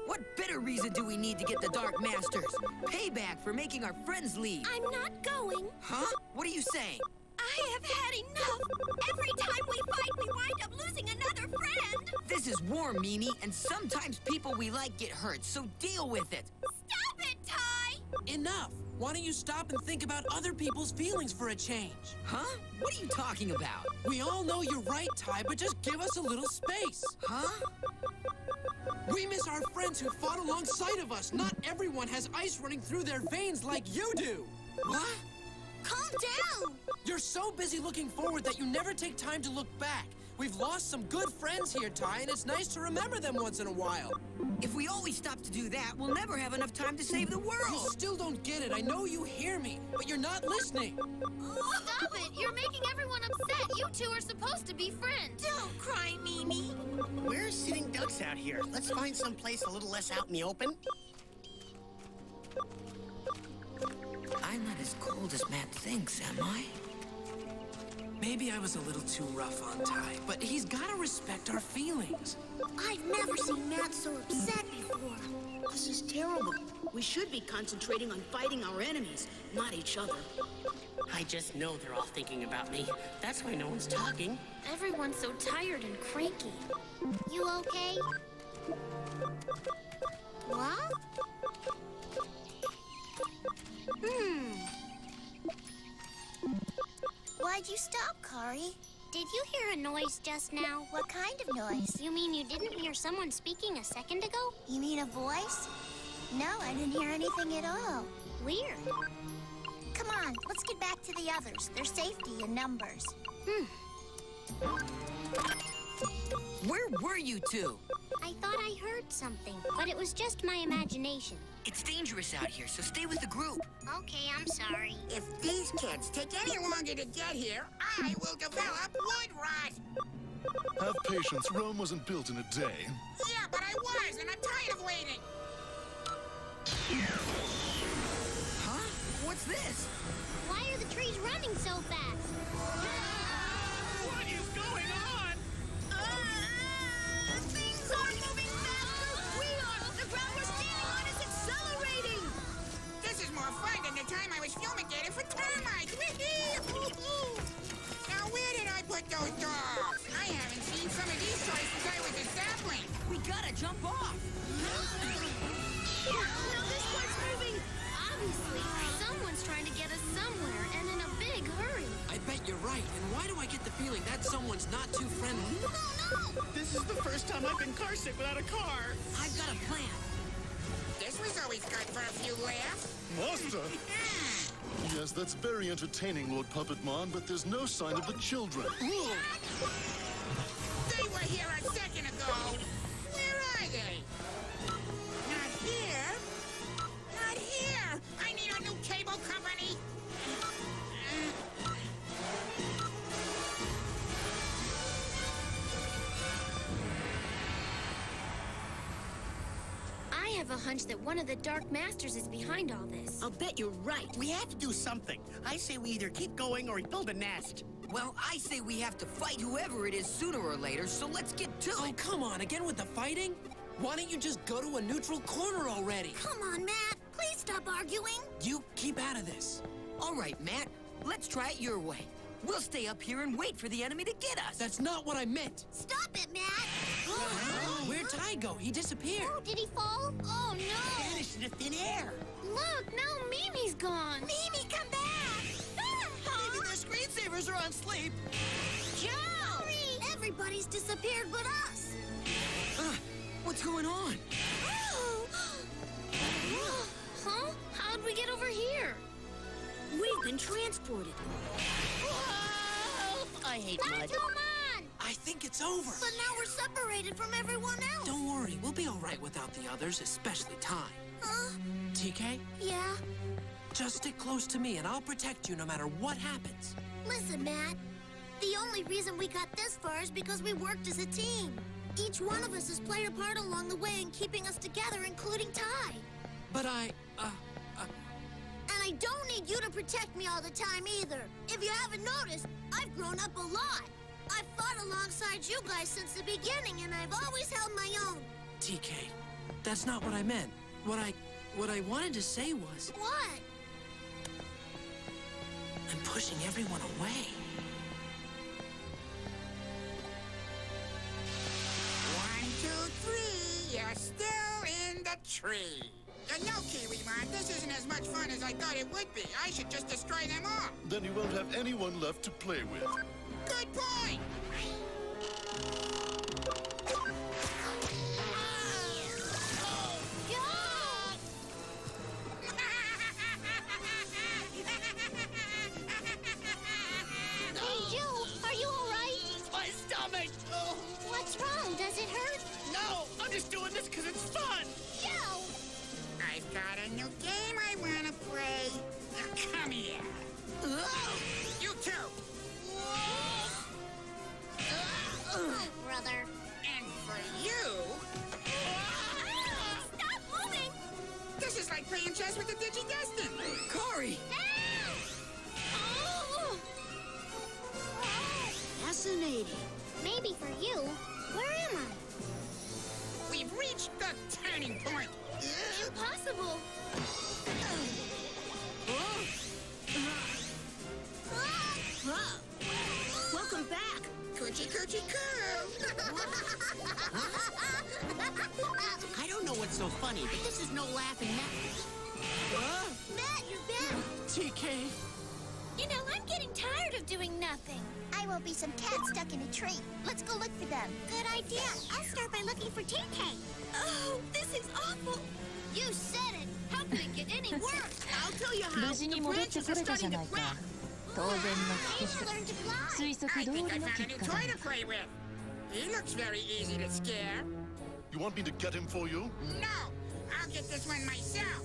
I: What better reason do we need to get the Dark Masters? Payback for making our friends leave.
D: I'm not going.
I: Huh? What are you saying?
D: I have had enough. Every time we fight, we wind up losing another friend.
I: This is war, Mimi, and sometimes people we like get hurt, so deal with it.
D: Stop it, Ty!
N: Enough! Why don't you stop and think about other people's feelings for a change?
I: Huh? What are you talking about?
N: We all know you're right, Ty, but just give us a little space.
I: Huh?
N: We miss our friends who fought alongside of us. Not everyone has ice running through their veins like you do.
I: What?
F: Calm down!
N: You're so busy looking forward that you never take time to look back. We've lost some good friends here, Ty, and it's nice to remember them once in a while.
I: If we always stop to do that, we'll never have enough time to save the
N: You
I: world.
N: still don't get it. I know you hear me, but you're not listening.
O: Stop it! You're making everyone upset. You two are supposed to be friends.
D: Don't cry, Mimi.
E: We're sitting ducks out here. Let's find some place a little less out in the open.
I: I'm not as cold as Matt thinks, am I?
N: Maybe I was a little too rough on Ty, but he's gotta respect our feelings.
F: I've never seen Matt so upset before.
J: This is terrible. We should be concentrating on fighting our enemies, not each other.
K: I just know they're all thinking about me. That's why no one's talking.
O: Everyone's so tired and cranky.
F: You okay? What? Why'd you stop, Kari?
O: Did you hear a noise just now?
F: What kind of noise?
O: You mean you didn't hear someone speaking a second ago?
F: You mean a voice? No, I didn't hear anything at all.
O: Weird.
F: Come on, let's get back to the others. There's safety in numbers.
I: Where were you two?
O: I thought I heard something, but it was just my imagination.
I: It's dangerous out here, so stay with the group.
O: Okay, I'm sorry.
L: If these kids take any longer to get here, I will develop wood rot.
M: Have patience. Rome wasn't built in a day.
L: Yeah, but I was, and I'm tired of waiting.
I: Huh? What's this?
O: Why are the trees running so fast?
E: What is going on?
J: Things aren't moving faster. We are. The ground we're standing on is accelerating.
L: This is more fun than the time I was fumigated for termites. Now, where did I put those dogs? I haven't seen some of these toys since I was a sapling.
I: We gotta jump off.
J: Now this part's moving.
O: Obviously, someone's trying to get us somewhere, and in a big hurry.
N: I bet you're right. And why do I get the feeling that someone's not too friendly?
E: This is the first time I've been car sick without a car.
I: I've got a plan.
L: This was always good for a few laughs.
M: Master! Yes, that's very entertaining, Lord Puppetmon, but there's no sign of the children.
L: They were here a second ago. Where are they? Not here. Not here. I need a new cable company.
O: I have a hunch that one of the Dark Masters is behind all this.
J: I'll bet you're right.
E: We have to do something. I say we either keep going or we build a nest.
I: Well, I say we have to fight whoever it is sooner or later, so let's get to
N: Oh,
I: it.
N: come on, again with the fighting? Why don't you just go to a neutral corner already?
F: Come on, Matt. Please stop arguing.
N: You keep out of this.
I: All right, Matt, let's try it your way. We'll stay up here and wait for the enemy to get us.
N: That's not what I meant.
F: Stop it, Matt!
N: Where'd Ty go? He disappeared.
F: Oh, did he fall? Oh, no!
E: Vanished into thin air.
O: Look, now Mimi's gone.
F: Mimi, come back!
E: Maybe their screensavers are on sleep.
F: Joe! Everybody's disappeared but us!
I: What's going on?
O: Huh? How'd we get over here?
J: We've been transported.
E: I hate mud.
F: Digimon!
N: I think it's over.
F: But now we're separated from everyone else.
N: Don't worry, we'll be all right without the others, especially Ty. TK,
F: Yeah?
N: just stick close to me and I'll protect you no matter what happens.
F: Listen, Matt. The only reason we got this far is because we worked as a team. Each one of us has played a part along the way in keeping us together, including Ty.
N: But
F: And I don't need you to protect me all the time either. If you haven't noticed, I've grown up a lot. I've fought alongside you guys since the beginning, and I've always held my own.
N: TK, that's not what I meant. What I wanted to say was,
F: What?
N: I'm pushing everyone away.
L: 1, 2, 3, you're still in the tree. No, Kiwimon, this isn't as much fun as I thought it would be. I should just destroy them all.
M: Then you won't have anyone left to play with.
L: Good point!
F: Hey, Joe, are you all right?
E: My stomach. Oh,
F: What's wrong? Does it hurt?
E: no. I'm just doing this because it's fun.
F: Joe!
L: I've got a new game I want to play. Now, come here. You too.
F: Brother.
L: And for you,
F: Stop moving!
L: this is like playing chess with the Digidestin.
I: Cory!
J: Fascinating.
F: Maybe for you. Where am I?
L: We've reached the turning point.
F: Impossible!
J: Welcome back.
L: Coochie coochie coo.
E: I don't know what's so funny, but this is no laughing matter.
F: Matt, you're back!
N: TK,
D: You know, I'm getting tired of doing nothing.
F: I will be some cats stuck in a tree. Let's go look for them. Good idea. I'll start by looking for TK.
D: Oh, this is awful.
F: You said it. How could it get any worse?
J: I'll tell you how.
C: 無事に
J: The
C: 戻って
J: branches
C: こ
J: are
C: れたじゃ
J: starting
C: な
J: to
C: いか
J: crack.
C: 当然の
F: I
C: 帰
F: need to
C: 国
F: learn to fly.
C: 推測
L: I
C: 通り
L: think I
C: の
L: found a
C: 結
L: new
C: 果だ
L: toy to play with. He looks very easy to scare.
M: You want me to get him for you?
L: No, I'll get this one myself.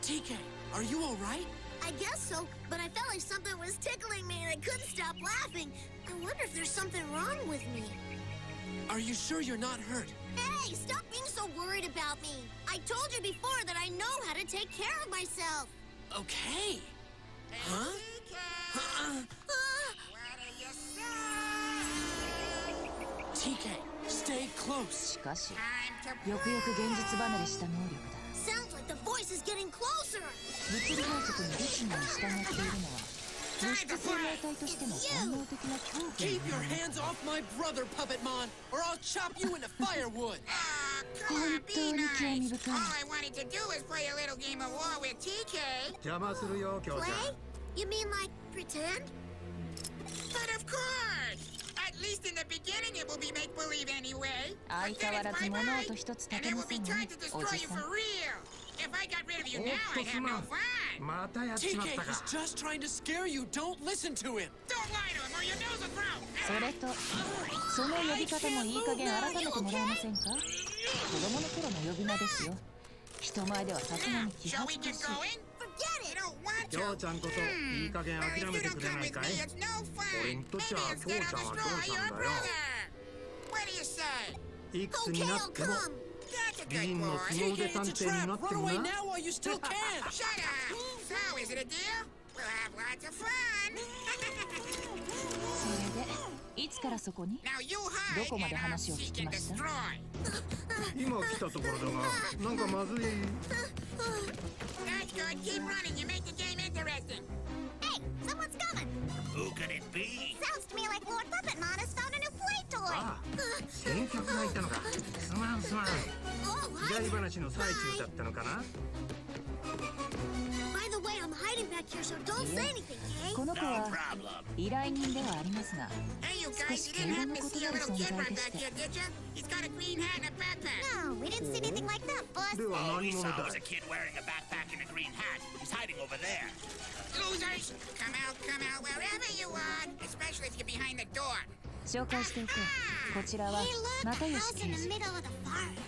N: TK, are you all right?
F: I guess so, but I felt like something was tickling me and I couldn't stop laughing. I wonder if there's something wrong with me.
N: Are you sure you're not hurt?
F: Hey, stop being so worried about me. I told you before that I know how to take care of myself.
N: Okay. Huh? TK, stay close.
C: しかしよくよく現実離れした能力だ
F: Sounds like the voice is getting closer.
C: 物理法則の律儀に従っているのは物質生命体としての本能的な恐怖
N: Keep your hands off my brother, Puppetmon, or I'll chop you into firewood.
L: Come on, be
C: 本当に興味
L: nice.
C: 深い
L: All I wanted to do was play a little game of war with TK.
F: Play? You mean like pretend?
L: But of course! At least in the beginning it will be make-believe anyway.
C: 相
L: But
C: 変
L: then
C: わら
L: it's
C: ず物
L: bye-bye.
C: 音一つ立
L: And
C: て
L: it
C: ま
L: will
C: せ
L: be
C: ん
L: time
C: ね
L: to
C: お
L: destroy
C: じ
L: you
C: さん
L: for real. If I got rid of you now, I'd have no fun.
N: TK, he's just trying to scare you. Don't listen to him.
L: Don't lie to him or your nose will grow.
C: それとその呼び方もいい加減改めてもらえませんか子供の頃の呼び名ですよ人前ではさすがに気
L: Shall
C: 恥
L: we
C: ずか
L: get
C: しい
L: going? Forget it. I don't want to.
P: 京ちゃんこそいい加減
L: Well,
P: 諦
L: if
P: め
L: you
P: て
L: don't
P: くれ
L: come
P: ない
L: with
P: か
L: me,
P: い
L: it's no
P: 俺
L: fun.
P: にとっ
L: Maybe
P: ちゃ
L: instead
P: 京
L: I'll
P: ちゃんは
L: destroy
P: 京ちゃ
L: your
P: んだよ
L: brother. What do you say?
P: いくつに
F: Okay,
P: な
F: I'll
P: っても
F: come.
L: That's a
P: 美
L: good
P: 人の
L: boy.
P: 相撲腕
N: TK,
P: 探
N: it's a
P: 偵にな
N: trap.
P: って
N: Run
P: も
N: away
P: な
N: now while you still can.
L: Shut up. So, is it a deal? We'll have lots of fun.
C: それでいつからそこに
L: Now you
C: ど
L: hide
C: こまで
L: and I'll
C: 話を聞
L: seek
C: き
L: and
C: ました
L: destroy.
P: 今来たところだが、なんかまずい。
L: That's good. Keep running. You make the game interesting.
F: Hey, someone's coming.
E: Who could it be?
F: Sounds to me like Lord Puppetmon has found a new play toy.
P: ああ、先客がいたのか。すまんすまん。
F: Oh,
P: 時
F: hi.
P: 代話の最中だったのかな。
F: By the way, I'm hiding back here, so don't say anything, okay?
C: この子は依頼人ではありますが、
L: Hey, you
C: 少
L: guys,
C: し
L: you
C: 敬
L: didn't
C: 語
L: happen
C: の
L: to
C: 異
L: see
C: な
L: a
C: る
L: little
C: 存
L: kid
C: 在
L: run
C: でし
L: back
C: て。
L: here, did you? He's got a green hat and a backpack.
F: No, we didn't see anything like that, boss.
P: では
E: All we
P: 何
E: saw
P: 者だ
E: was a kid wearing a backpack and a green hat. He's hiding over there.
L: Losers! Come out, wherever you are, especially if you're behind the door.
C: 紹介しておく。こちらは
F: Hey, look,
C: 又
F: a
C: 吉
F: house
C: 刑
F: in the
C: 事。
F: middle of the forest.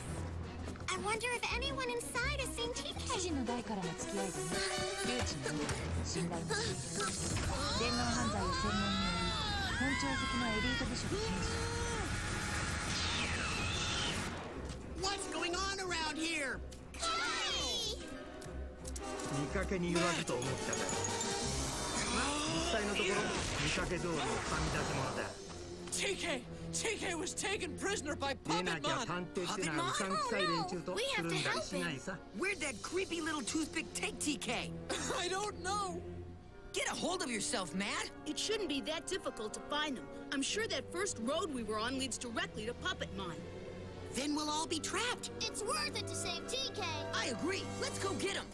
F: I wonder if anyone inside has seen
C: 知
F: TK.
C: 事の代からの付き合いでね、留置の信頼もしている。電脳犯罪を専門に追い、本庁好きのエリート部署の刑事。
E: What's going on around here?
P: 見かけに言わずと思ったが、実際のところ見かけ通りのはみ出し物だ。
N: TK was taken prisoner by
P: でなきゃ
N: Puppetmon.
P: 探偵ってのはうさんくさい連中と
F: We
P: つ
F: have
P: る
F: to
P: んだり
F: help
P: しないさ。
I: Where'd that creepy little toothpick take TK?
N: I don't know.
I: Get a hold of yourself, Matt.
J: It shouldn't be that difficult to find them. I'm sure that first road we were on leads directly to Puppetmon.
I: Then we'll all be trapped.
F: It's worth it to save TK.
I: I agree. Let's go get him.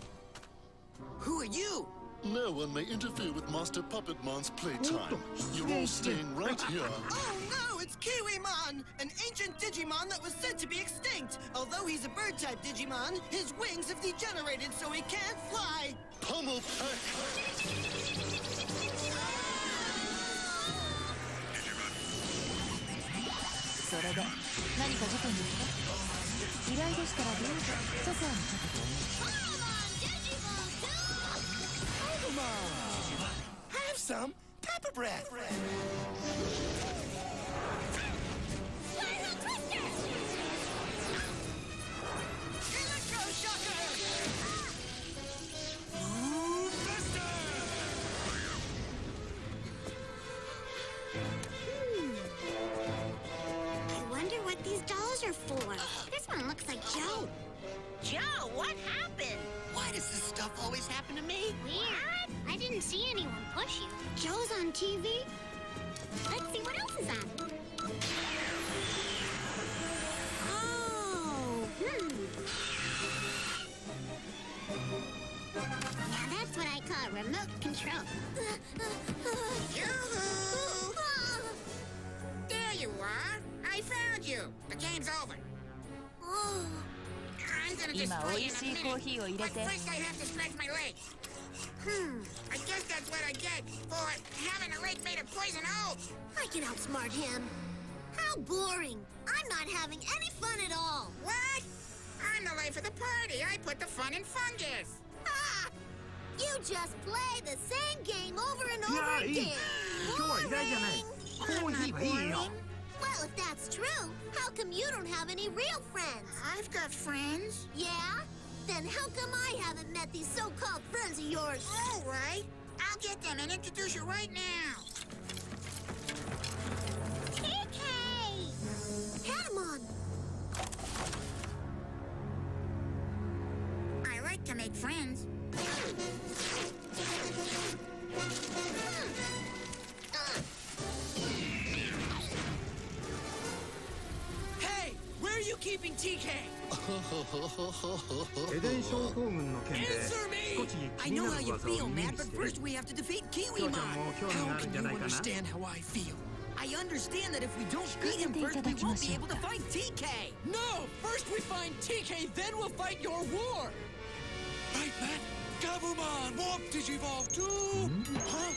I: Who are you?
Q: No one may interfere with Master Puppetmon's playtime. You're all staying right here.
E: Oh no, it's Kiwimon, an ancient Digimon that was said to be extinct. Although he's a bird-type Digimon, his wings have degenerated so he can't fly.
Q: Pummel Pack!
C: それで何か事件ですか？依頼でしたらどうぞソファーにかけてお待ち。
E: Have some pepper breath. Electroshocker! Ooh, Buster!
F: I wonder what these dolls are for. This one looks like Joe.
E: Joe, what happened? Why does this stuff always happen to me?
F: Weird. I didn't see anyone push you. Joe's on TV. Let's see what else is on. Oh, Now that's what I call remote control.
L: Yoo-hoo! There you are. I found you. The game's over.
F: Oh.
L: I'm gonna
C: 今
L: destroy
C: 美
L: you
C: 味
L: in
C: し
L: a
C: いコー
L: minute.
C: ヒーを入れ
L: But
C: て。
L: first I have to stretch my legs. I guess that's what I get for having a leg made of poison oak.
F: I can outsmart him. How boring. I'm not having any fun at all.
L: What? I'm the life of the party. I put the fun in fungus.
F: Ah! You just play the same game over and over
P: いやいい。
F: again.
P: 今日は依頼じゃない。コーヒーはいいよ。
F: Well, if that's true, how come you don't have any real friends?
L: I've got friends.
F: Yeah? Then how come I haven't met these so-called friends of yours?
L: All right. I'll get them and introduce you right now.
F: TK! Patamon!
L: I like to make friends.
N: Hey, where are you keeping TK?
P: エデン症候群の件で
N: Answer me!
P: 少し
I: I
P: 気に
I: know
P: な
I: how
P: る
I: you
P: 噂を
I: feel,
P: 耳
I: Matt,
P: に
I: but
P: してる。
I: first we have to defeat
P: きょうちゃん
I: Kiwimon.
P: も興味があるんじゃないかな。
N: how I feel?
I: I understand that if we don't beat him first, we won't be able to fight TK.
N: No! First we find TK, then we'll fight your war!
M: Right, Matt? Gabumon, Warp Digivolve too! Huh?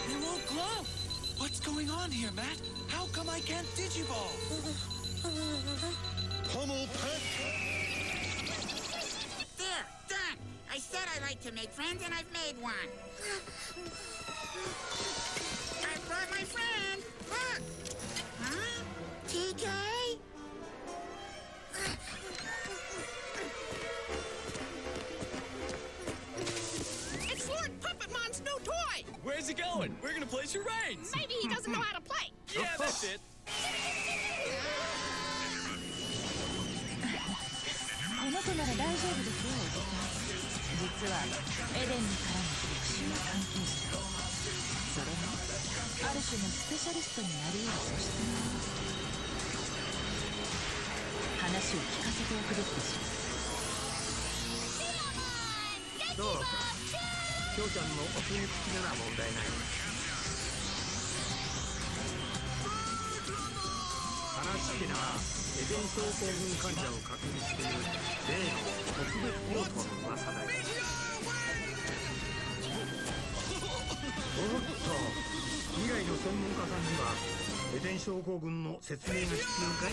M: It won't glow! What's going on here, Matt? How come I can't Digivolve?
Q: Pummel Pack!
L: There, done. I said I like to make friends, and I've made one. I brought my friend. Look. Huh? TK?
A: It's Lord Puppetmon's new toy! Where's he going? We're gonna place your reins!
R: Maybe he doesn't know how to play.
A: Yeah, that's it.
C: この子なら大丈夫ですよ。実はエデンに絡む特殊な関係者。それもある種のスペシャリストになり得る素質なんです。話を聞かせておくべきでしょう。
P: そうか。きょうちゃんのお墨付きなら問題ない。話してな、エデン症候群患者を確認している例の特別応答の噂だよ。おっと、未来の専門家さんにはエデン症候群の説明が必要かい？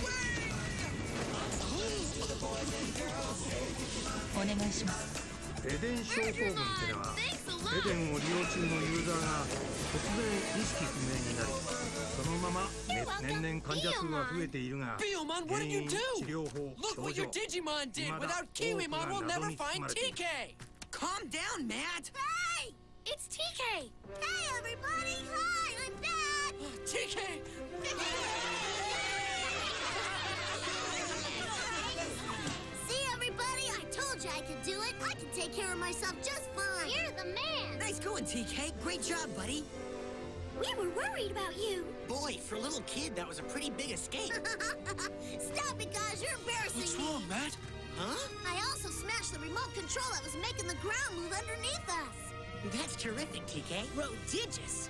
C: お願いします。
P: エデン症候群ってのはエデンを利用中のユーザーが突然意識不明になり、そのまま年々患者数が増えているが、原因、治療法、症状、未だ多くが謎に包まれている。
I: Calm down, Matt!
F: Hey! It's TK! Hey, everybody! Hi, I'm Dad!
N: TK!
F: See, everybody? I told you I could do it. I can take care of myself just fine. You're the man!
I: Nice going, TK. Great job, buddy.
F: We were worried about you.
E: Boy, for a little kid, that was a pretty big escape.
F: Stop it, guys. You're embarrassing
N: What's
F: me.
N: wrong, Matt?
E: Huh?
F: I also smashed the remote control that was making the ground move underneath us.
E: That's terrific, TK.
I: Prodigious.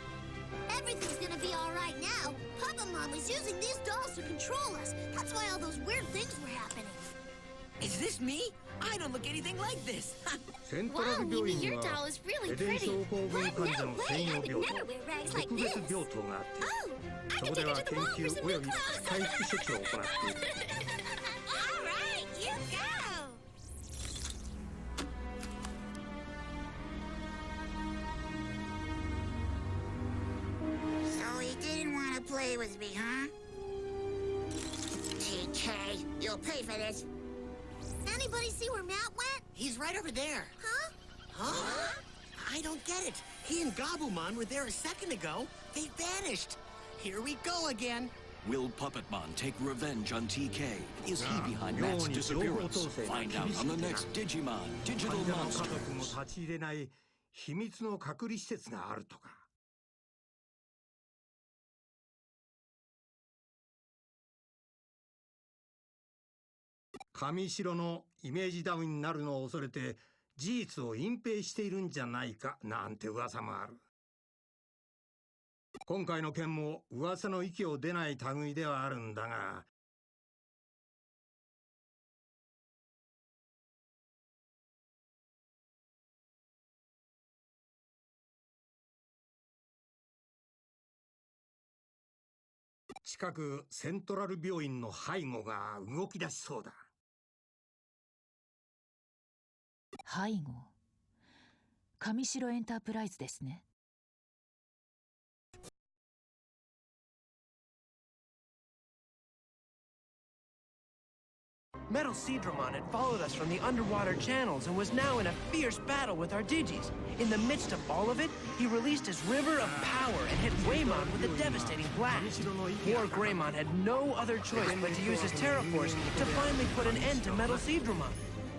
F: Everything's gonna be all right now. Papa Mom was using these dolls to control us. That's why all those weird things were happening.
I: Is this me? I don't look anything like this.
P: セントラル病院にはエデン症候群患者の専用病棟、特別病棟があって、そこでは研究および回復処置を行っている。
F: All right, you go.
L: So he didn't want to play with me, huh? TK, you'll pay for this.
F: Anybody see where Matt went?
E: He's right over there.
F: Huh?
E: Huh? I don't get it. He and Gabumon were there a second ago. They vanished. Here we go again.
G: Will Puppetmon take revenge on TK? Is he behind Matt's disappearance? Find out on the next Digimon Digital
P: 患者の家族も
G: Monsters.
P: 立ち入れない秘密の隔離施設があるとか。上白のイメージダウンになるのを恐れて事実を隠蔽しているんじゃないかなんて噂もある。今回の件も噂の域を出ない類ではあるんだが、近くセントラル病院の背後が動き出しそうだ。
C: 背後。上白エンタープライズですね。
N: Metal Seedramon had followed us from the underwater channels and was now in a fierce battle with our Digis. In the midst of all of it, he released his river of power and hit Greymon with a devastating blast. Poor Greymon had no other choice but to use his Terraforce to finally put an end to Metal Seedramon.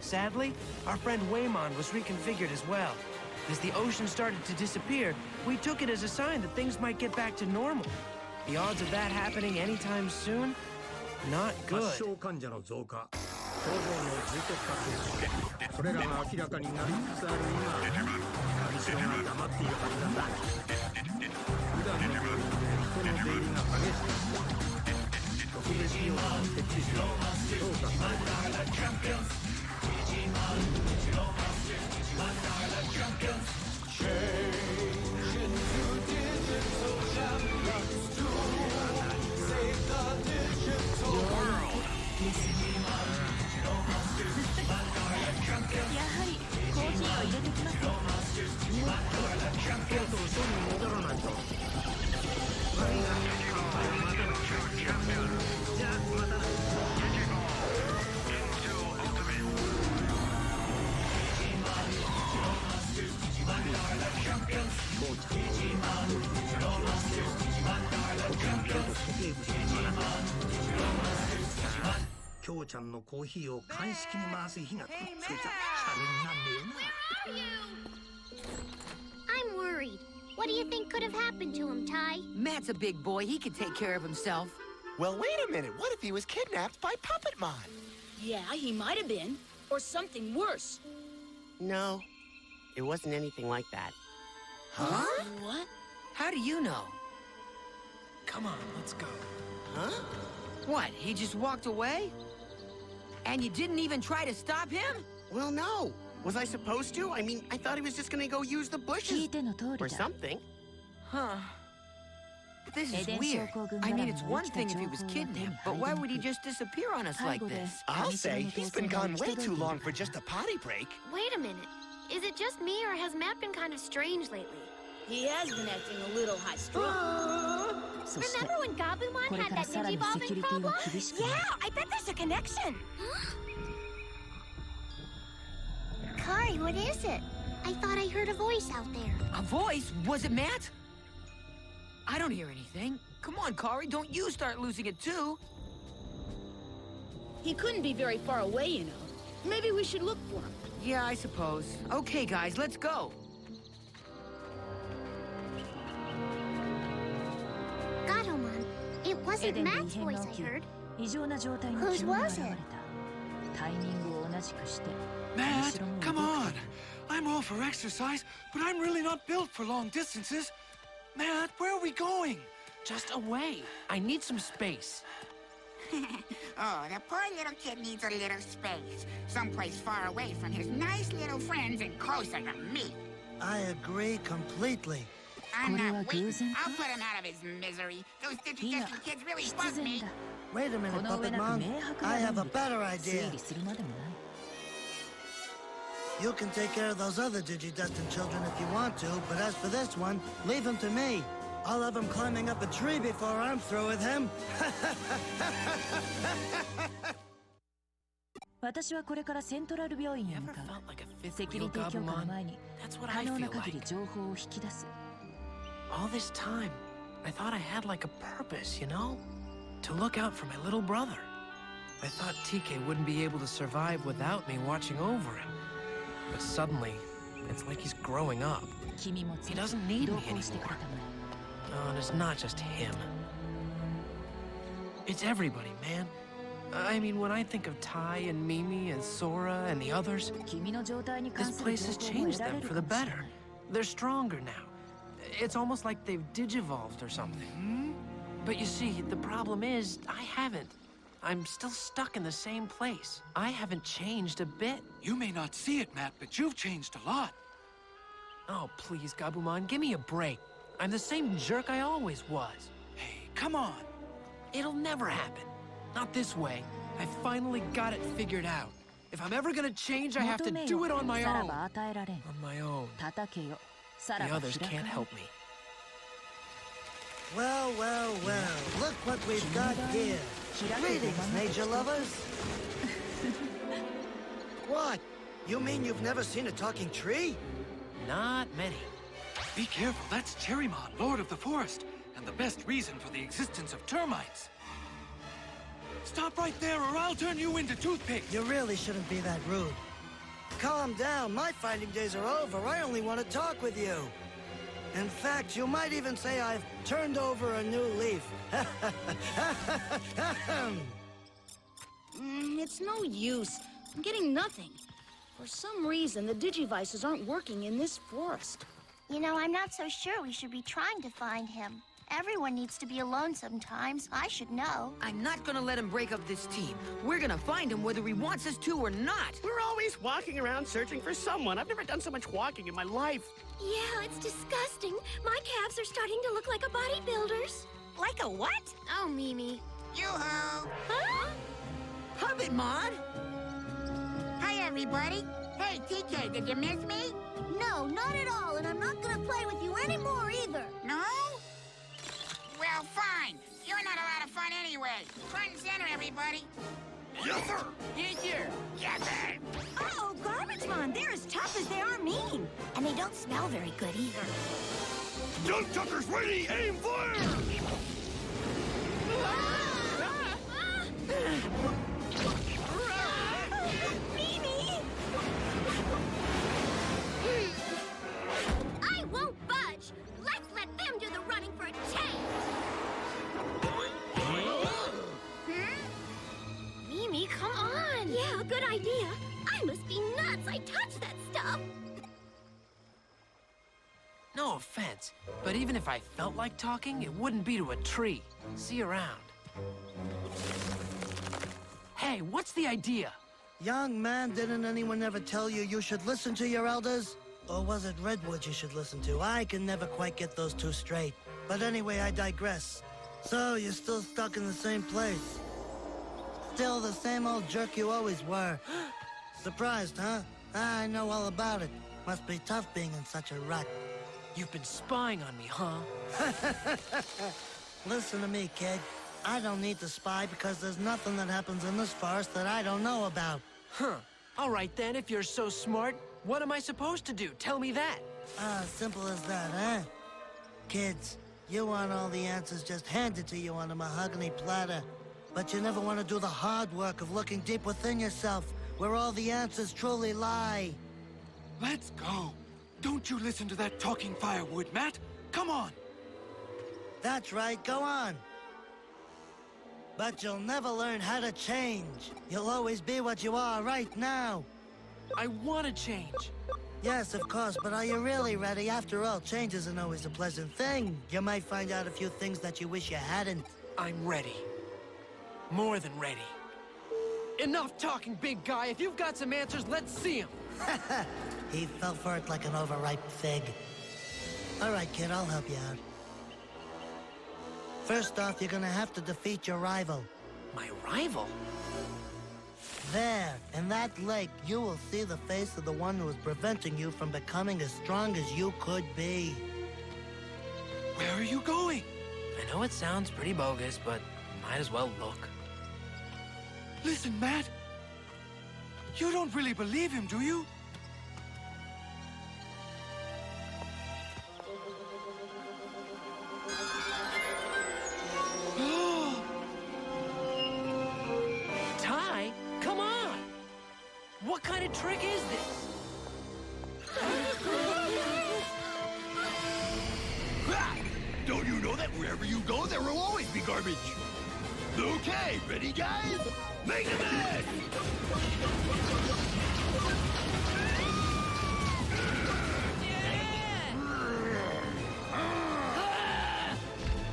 N: Sadly, our friend Waymon was reconfigured as well. As the ocean started to disappear, we took it as a sign that things might get back to normal. The odds of that happening anytime soon? Not good.
P: 発症患者の増加、症状の重篤化、それらが明らかになりつつある今、上白が黙っているはずなんだ。普段の病院で人の出入りが激しく、特別病棟を設置し、評価されている。
C: やはりコーヒーを入れてきます。
P: そろそろ署に戻らないと。じゃあまたな。こうちゃん。警部さんはな、きょうちゃんのコーヒーを鑑識に回す日がくっついた。しゃれになんね
F: I'm worried. What do you think could have happened to him, Ty?
I: Matt's a big boy. He can take care of himself.
E: Well, wait a minute. What if he was kidnapped by Puppet Mon?
J: Yeah, he might have been. Or something worse.
K: No, it wasn't anything like that.
I: Huh?
J: What?
I: How do you know?
N: Come on, let's go.
I: Huh? What, he just walked away? And you didn't even try to stop him?
K: Well, no. Was I supposed to? I mean, I thought he was just gonna go use the bushes. Or something.
I: Huh. This is weird. I mean, it's one thing if he was kidnapped, but why would he just disappear on us like this?
E: I'll say, he's been gone way too long for just a potty break.
O: Wait a minute. Is it just me, or has Matt been kind of strange lately?
J: He has been acting a little high-strung.
F: Remember when Gabumon had that digivolving problem? Yeah, I bet there's a connection. Kari, what is it? I thought I heard a voice out there.
I: A voice? Was it Matt? I don't hear anything. Come on, Kari, don't you start losing it too.
J: He couldn't be very far away, you know. Maybe we should look for him.
I: Yeah, I suppose. Okay, guys, let's go.
F: Gatomon, it wasn't Matt's voice I heard. Whose was it?
R: Matt, come on! I'm all for exercise, but I'm really not built for long distances. Matt, where are we going?
N: Just away. I need some space.
L: Oh, the poor little kid needs a little space. Someplace far away from his nice little friends and closer to me.
E: I agree completely.
L: I'm not waiting. I'll put him out of his misery. Those Digidestin kids really bug me.
E: Wait a minute, Puppet Mon. I have a better idea. You can take care of those other Digidestin children if you want to, but as for this one, leave him to me. I'll have him climbing up a tree before I'm through with him.
C: 私はこれからセントラル病院へ向かう。セキュリティ許可の前に可能な限り情報を引き出す。
N: All this time, I thought I had like a purpose, you know? To look out for my little brother. I thought TK wouldn't be able to survive without me watching over him. But suddenly, it's like he's growing up. He doesn't need me anymore. Oh, and it's not just him. It's everybody, man. I mean, when I think of Ty and Mimi and Sora and the others, this place has changed them for the better. They're stronger now. It's almost like they've digivolved or something. But you see, the problem is, I haven't. I'm still stuck in the same place. I haven't changed a bit.
R: You may not see it, Matt, but you've changed a lot.
N: Oh, please, Gabumon, give me a break. I'm the same jerk I always was.
R: Hey, come on.
N: It'll never happen. Not this way. I finally got it figured out. If I'm ever gonna change, I have to do it on my own. On my own. The others can't help me.
E: Well, well, well. Look what we've got here. Greetings, nature lovers. What? You mean you've never seen a talking tree?
N: Not many.
R: Be careful, that's Cherrymon, Lord of the Forest, and the best reason for the existence of termites. Stop right there or I'll turn you into toothpicks.
E: You really shouldn't be that rude. Calm down, my fighting days are over. I only want to talk with you. In fact, you might even say I've turned over a new leaf.
J: It's no use. I'm getting nothing. For some reason, the Digivices aren't working in this forest.
F: You know, I'm not so sure we should be trying to find him. Everyone needs to be alone sometimes. I should know.
I: I'm not gonna let him break up this team. We're gonna find him whether he wants us to or not.
K: We're always walking around searching for someone. I've never done so much walking in my life.
D: Yeah, it's disgusting. My calves are starting to look like a bodybuilder's.
F: Like a what?
O: Oh, Mimi.
L: Yoo-hoo!
F: Huh?
I: Puppet Mon!
L: Hi, everybody. Hey, TK, did you miss me?
F: No, not at all, and I'm not gonna play with you anymore either.
L: No? Well, fine. You're not a lot of fun anyway. Front and center, everybody.
M: Yes, sir.
L: Yes, sir. Yes, sir.
F: Uh-oh, Garbage Mon, they're as tough as they are mean. And they don't smell very good either.
M: Young Tucker's ready, aim, fire!
F: I won't budge. Let's let them do the running for a change.
O: Mimi, come on.
F: Yeah, good idea. I must be nuts. I touched that stuff.
N: No offense, but even if I felt like talking, it wouldn't be to a tree. See you around. Hey, what's the idea?
S: Young man, didn't anyone ever tell you you should listen to your elders? Or was it Redwood you should listen to? I can never quite get those two straight. But anyway, I digress. So, you're still stuck in the same place? Still the same old jerk you always were. Surprised, huh? I know all about it. Must be tough being in such a rut.
N: You've been spying on me, huh?
S: Listen to me, kid. I don't need to spy because there's nothing that happens in this forest that I don't know about.
N: Huh. All right then, if you're so smart, what am I supposed to do? Tell me that.
S: Simple as that, huh? Kids, you want all the answers just handed to you on a mahogany platter. But you never want to do the hard work of looking deep within yourself, where all the answers truly lie.
R: Let's go. Don't you listen to that talking firewood, Matt. Come on.
S: That's right, go on. But you'll never learn how to change. You'll always be what you are right now.
N: I want to change.
S: Yes, of course, but are you really ready? After all, change isn't always a pleasant thing. You might find out a few things that you wish you hadn't.
N: I'm ready. More than ready. Enough talking, big guy. If you've got some answers, let's see them.
S: He fell for it like an overripe fig. All right, kid, I'll help you out. First off, you're gonna have to defeat your rival.
N: My rival?
S: There, in that lake, you will see the face of the one who is preventing you from becoming as strong as you could be.
R: Where are you going?
N: I know it sounds pretty bogus, but might as well look.
R: Listen, Matt. You don't really believe him, do you?
N: Ty, come on! What kind of trick is this?
M: Don't you know that wherever you go, there will always be garbage? Okay, ready, guys? Make a mess!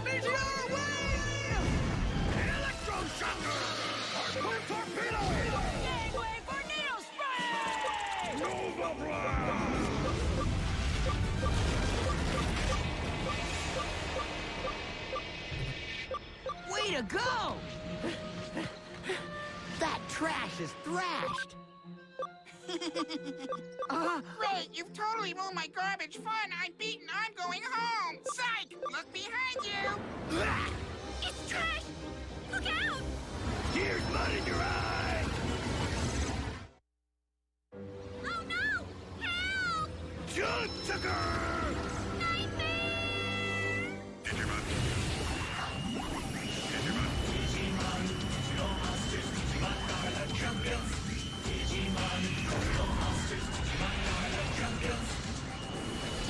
L: Meteor wave!
M: Electroshocker! Harpoon torpedo!
L: Gangway for needle spray!
M: Nova blast!
I: Way to go! That trash is thrashed.
L: Great, you've totally ruined my garbage fun. I'm beaten. I'm going home. Psych! Look behind you.
F: It's trash! Look out!
M: Here's mud in your eye!
F: Oh no! Help!
M: Junk sucker!
F: Nightmare!
M: Digimon.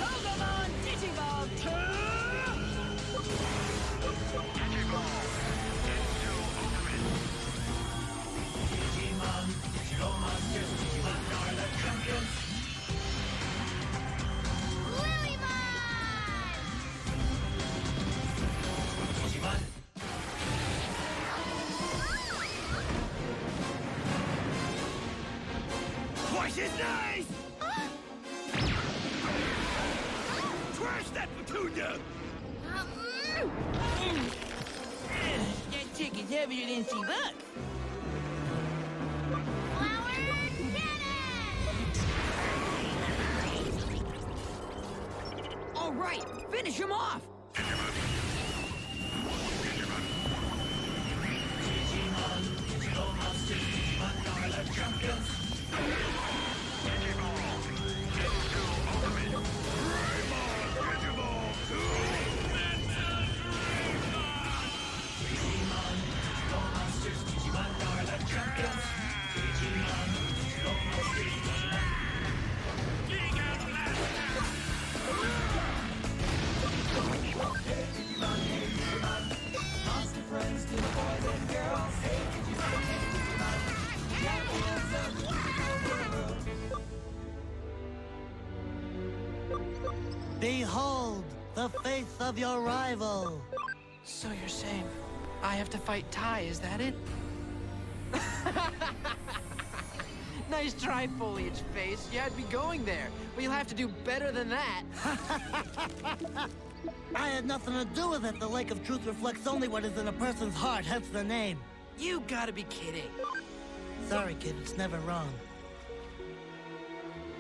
L: Digimon Digimon 2!
M: Twice as nice! Trash that petunia!
I: That chicken's heavier than she looks.
F: Flower cannon!
I: All right, finish him off.
S: Behold, the face of your rival.
N: So you're saying I have to fight Tai, is that it? Nice try, Foliage Face. You had me going there. But you'll have to do better than that.
S: I had nothing to do with it. The Lake of Truth reflects only what is in a person's heart, hence the name.
N: You gotta be kidding.
S: Sorry, kid, it's never wrong.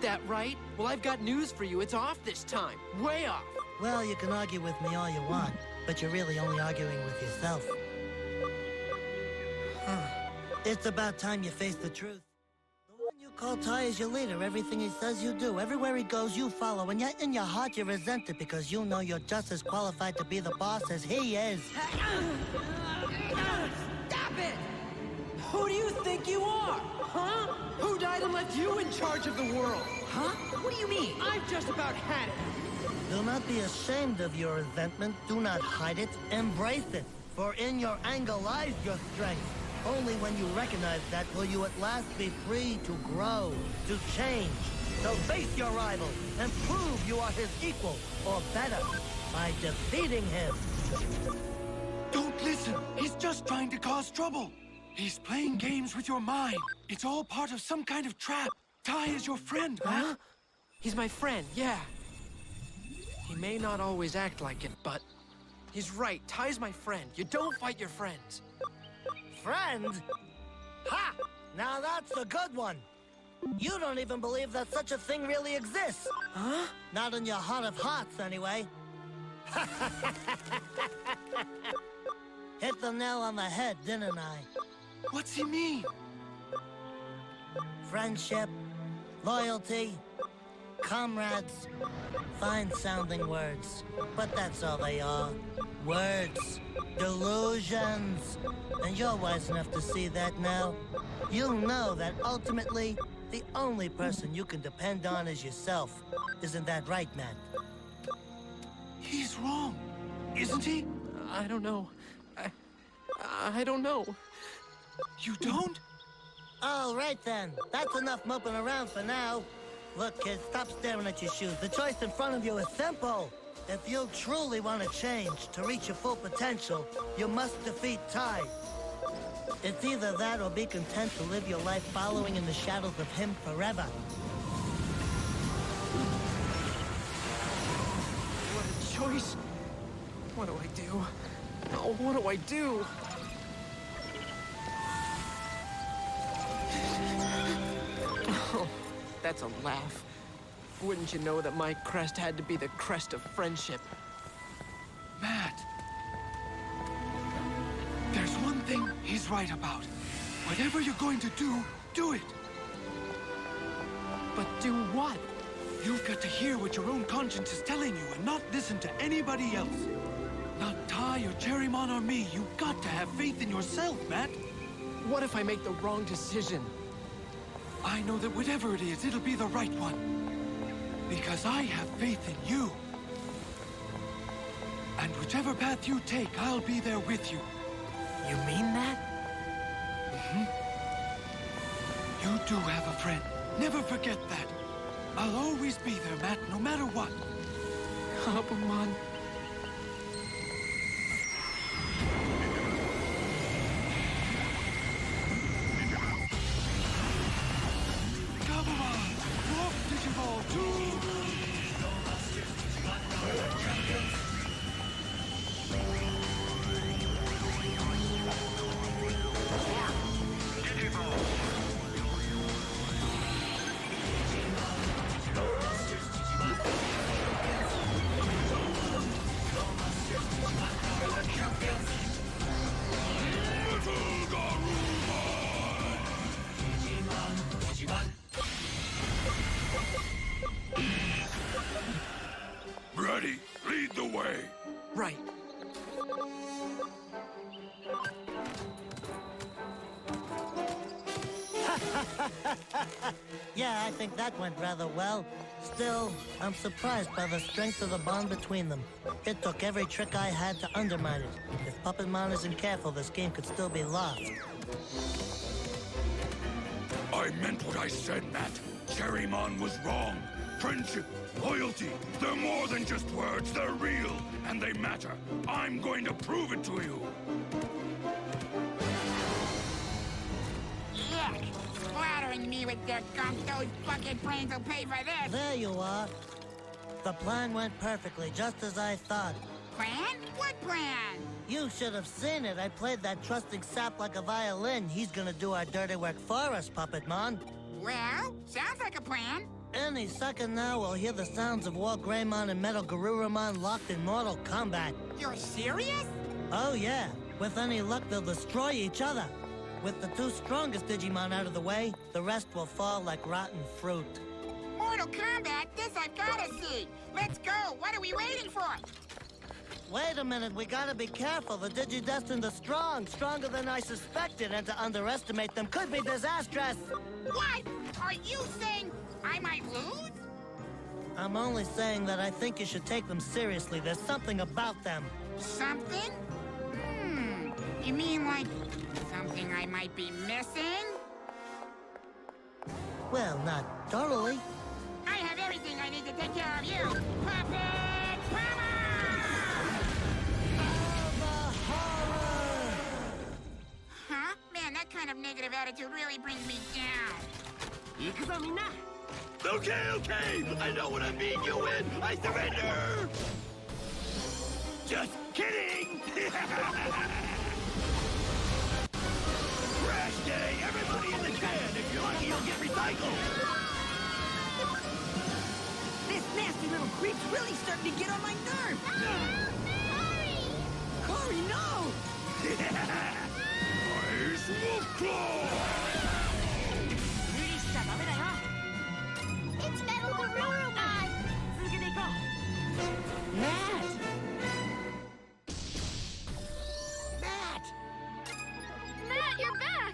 N: That right? Well, I've got news for you. It's off this time. Way off.
S: Well, you can argue with me all you want, but you're really only arguing with yourself. It's about time you face the truth. The one you call Tai is your leader. Everything he says, you do. Everywhere he goes, you follow. And yet in your heart, you resent it because you know you're just as qualified to be the boss as he is.
N: Stop it! Who do you think you are? Huh? Who died and left you in charge of the world? Huh? What do you mean? I've just about had it.
S: Do not be ashamed of your resentment. Do not hide it. Embrace it. For in your anger lies your strength. Only when you recognize that will you at last be free to grow, to change. So face your rival and prove you are his equal, or better, by defeating him.
R: Don't listen. He's just trying to cause trouble. He's playing games with your mind. It's all part of some kind of trap. Tai is your friend, man.
N: Huh? He's my friend, yeah. He may not always act like it, but he's right. Tai's my friend. You don't fight your friends.
S: Friend? Ha! Now that's a good one. You don't even believe that such a thing really exists.
N: Huh?
S: Not in your heart of hearts, anyway. Hit the nail on the head, didn't I?
R: What's he mean?
S: Friendship, loyalty, comrades, fine-sounding words. But that's all they are. Words. Delusions. And you're wise enough to see that now. You know that ultimately, the only person you can depend on is yourself. Isn't that right, Matt?
R: He's wrong, isn't he?
N: I don't know. I don't know.
R: You don't?
S: All right, then. That's enough moping around for now. Look, kid, stop staring at your shoes. The choice in front of you is simple. If you truly want to change, to reach your full potential, you must defeat Tai. It's either that or be content to live your life following in the shadows of him forever.
N: What a choice. What do I do? Oh, what do I do? Oh, that's a laugh. Wouldn't you know that my crest had to be the crest of friendship?
R: Matt. There's one thing he's right about. Whatever you're going to do, do it.
N: But do what?
R: You've got to hear what your own conscience is telling you and not listen to anybody else. Not Tai or Cherrymon or me. You've got to have faith in yourself, Matt.
N: What if I make the wrong decision?
R: I know that whatever it is, it'll be the right one. Because I have faith in you. And whichever path you take, I'll be there with you.
N: You mean that?
R: Mm-hmm. You do have a friend. Never forget that. I'll always be there, Matt, no matter what.
N: Gabumon.
R: Gabumon! Walk Digiball 2!
M: Ready, lead the way.
N: Right.
S: Yeah, I think that went rather well. Still, I'm surprised by the strength of the bond between them. It took every trick I had to undermine it. If Puppetmon isn't careful, this game could still be lost.
M: I meant what I said, Matt. Cherrymon was wrong. Friendship, Loyalty, they're more than just words, they're real, and they matter. I'm going to prove it to you.
L: Yuck! Splattering me with their gunk, those bucket brains will pay for this!
S: There you are. The plan went perfectly, just as I thought.
L: Plan? What plan?
S: You should have seen it. I played that trusting sap like a violin. He's gonna do our dirty work for us, Puppetmon.
L: Well, sounds like a plan.
S: Any second now, we'll hear the sounds of War Greymon and Metal Garurumon locked in mortal combat.
L: You're serious?
S: Oh, yeah. With any luck, they'll destroy each other. With the two strongest Digimon out of the way, the rest will fall like rotten fruit.
L: Mortal Kombat? This I've gotta see! Let's go! What are we waiting for?
S: Wait a minute, we gotta be careful. The Digidestined are strong, stronger than I suspected, and to underestimate them could be disastrous.
L: What? Are you saying I might lose?
S: I'm only saying that I think you should take them seriously. There's something about them.
L: Something? You mean like something I might be missing?
S: Well, not totally.
L: I have everything I need to take care of you! Puppet Power! Huh? Man, that kind of negative attitude really brings me down.
M: Okay, I know what I mean, you win! I surrender! Just kidding! Crash day! Everybody in the can! If you're lucky, you'll get recycled!
I: This nasty little creep's really starting to get on my nerves! Cory, no!
M: Nice wolf claw!
F: It's Metal Garurumon!
I: Matt!
F: Matt, you're back!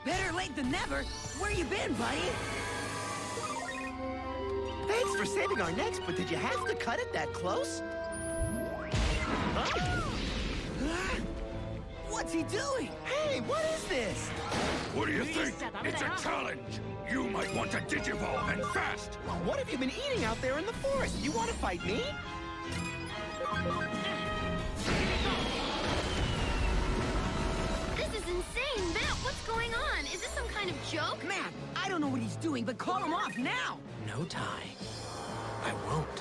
I: Better late than never. Where you been, buddy?
K: Thanks for saving our necks, but did you have to cut it that close?
I: What's he doing?
K: Hey, what is this?
M: What do you think? It's a challenge! You might want to digivolve and fast!
K: What have you been eating out there in the forest? You want to fight me?
O: This is insane! Matt, what's going on? Is this some kind of joke?
I: Matt, I don't know what he's doing, but call him off now!
N: No, Ty. I won't.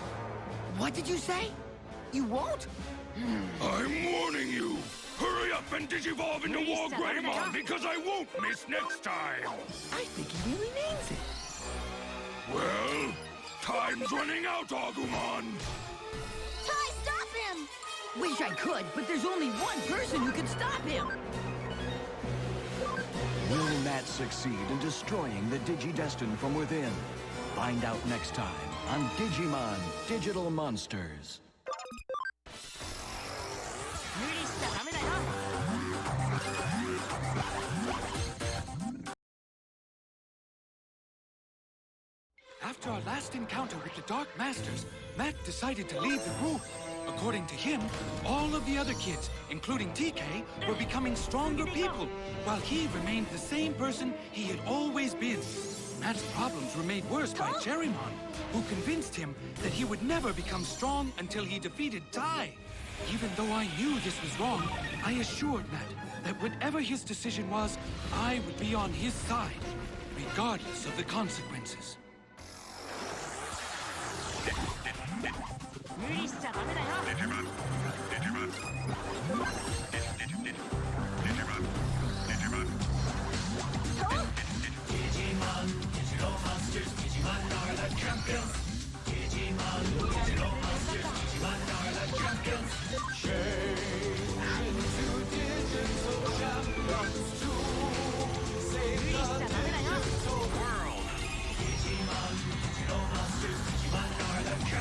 I: What did you say? You won't?
M: I'm warning you! Hurry up and digivolve into War Greymon, because I won't miss next time!
I: I think he really means it.
M: Well, time's running out, Agumon!
F: Ty, stop him!
I: Wish I could, but there's only one person who can stop him.
G: Will Matt succeed in destroying the Digidestined from within? Find out next time on Digimon Digital Monsters.
R: After our last encounter with the Dark Masters, Matt decided to leave the group. According to him, all of the other kids, including TK, were becoming stronger people, while he remained the same person he had always been. Matt's problems were made worse by Cherrymon, who convinced him that he would never become strong until he defeated Tai. Even though I knew this was wrong, I assured Matt that whatever his decision was, I would be on his side, regardless of the consequences.
M: Digimon, digital monsters, Digimon are the champions. Digimon, digital monsters, Digimon are the champions. Change into digital champions to save the digital world. Digimon, digital monsters, Digimon are the champions.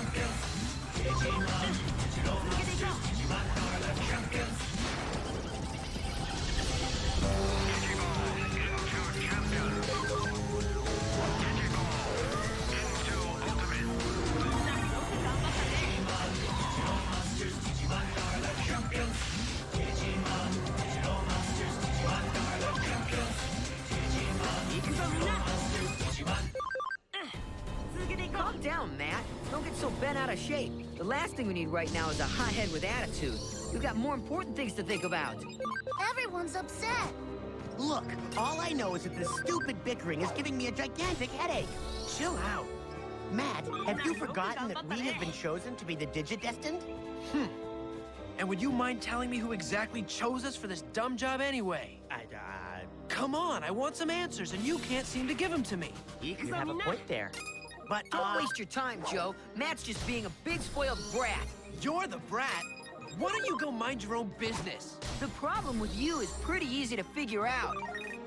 I: bent out of shape. The last thing we need right now is a hothead with attitude. We've got more important things to think about.
F: Everyone's upset.
E: Look, all I know is that this stupid bickering is giving me a gigantic headache. Chill out. Matt, have you forgotten that we have been chosen to be the Digidestined?
N: And would you mind telling me who exactly chose us for this dumb job anyway? Come on, I want some answers, and you can't seem to give them to me.
E: You have a point there. But,
I: Don't waste your time, Joe. Matt's just being a big spoiled brat.
N: You're the brat? Why don't you go mind your own business?
I: The problem with you is pretty easy to figure out.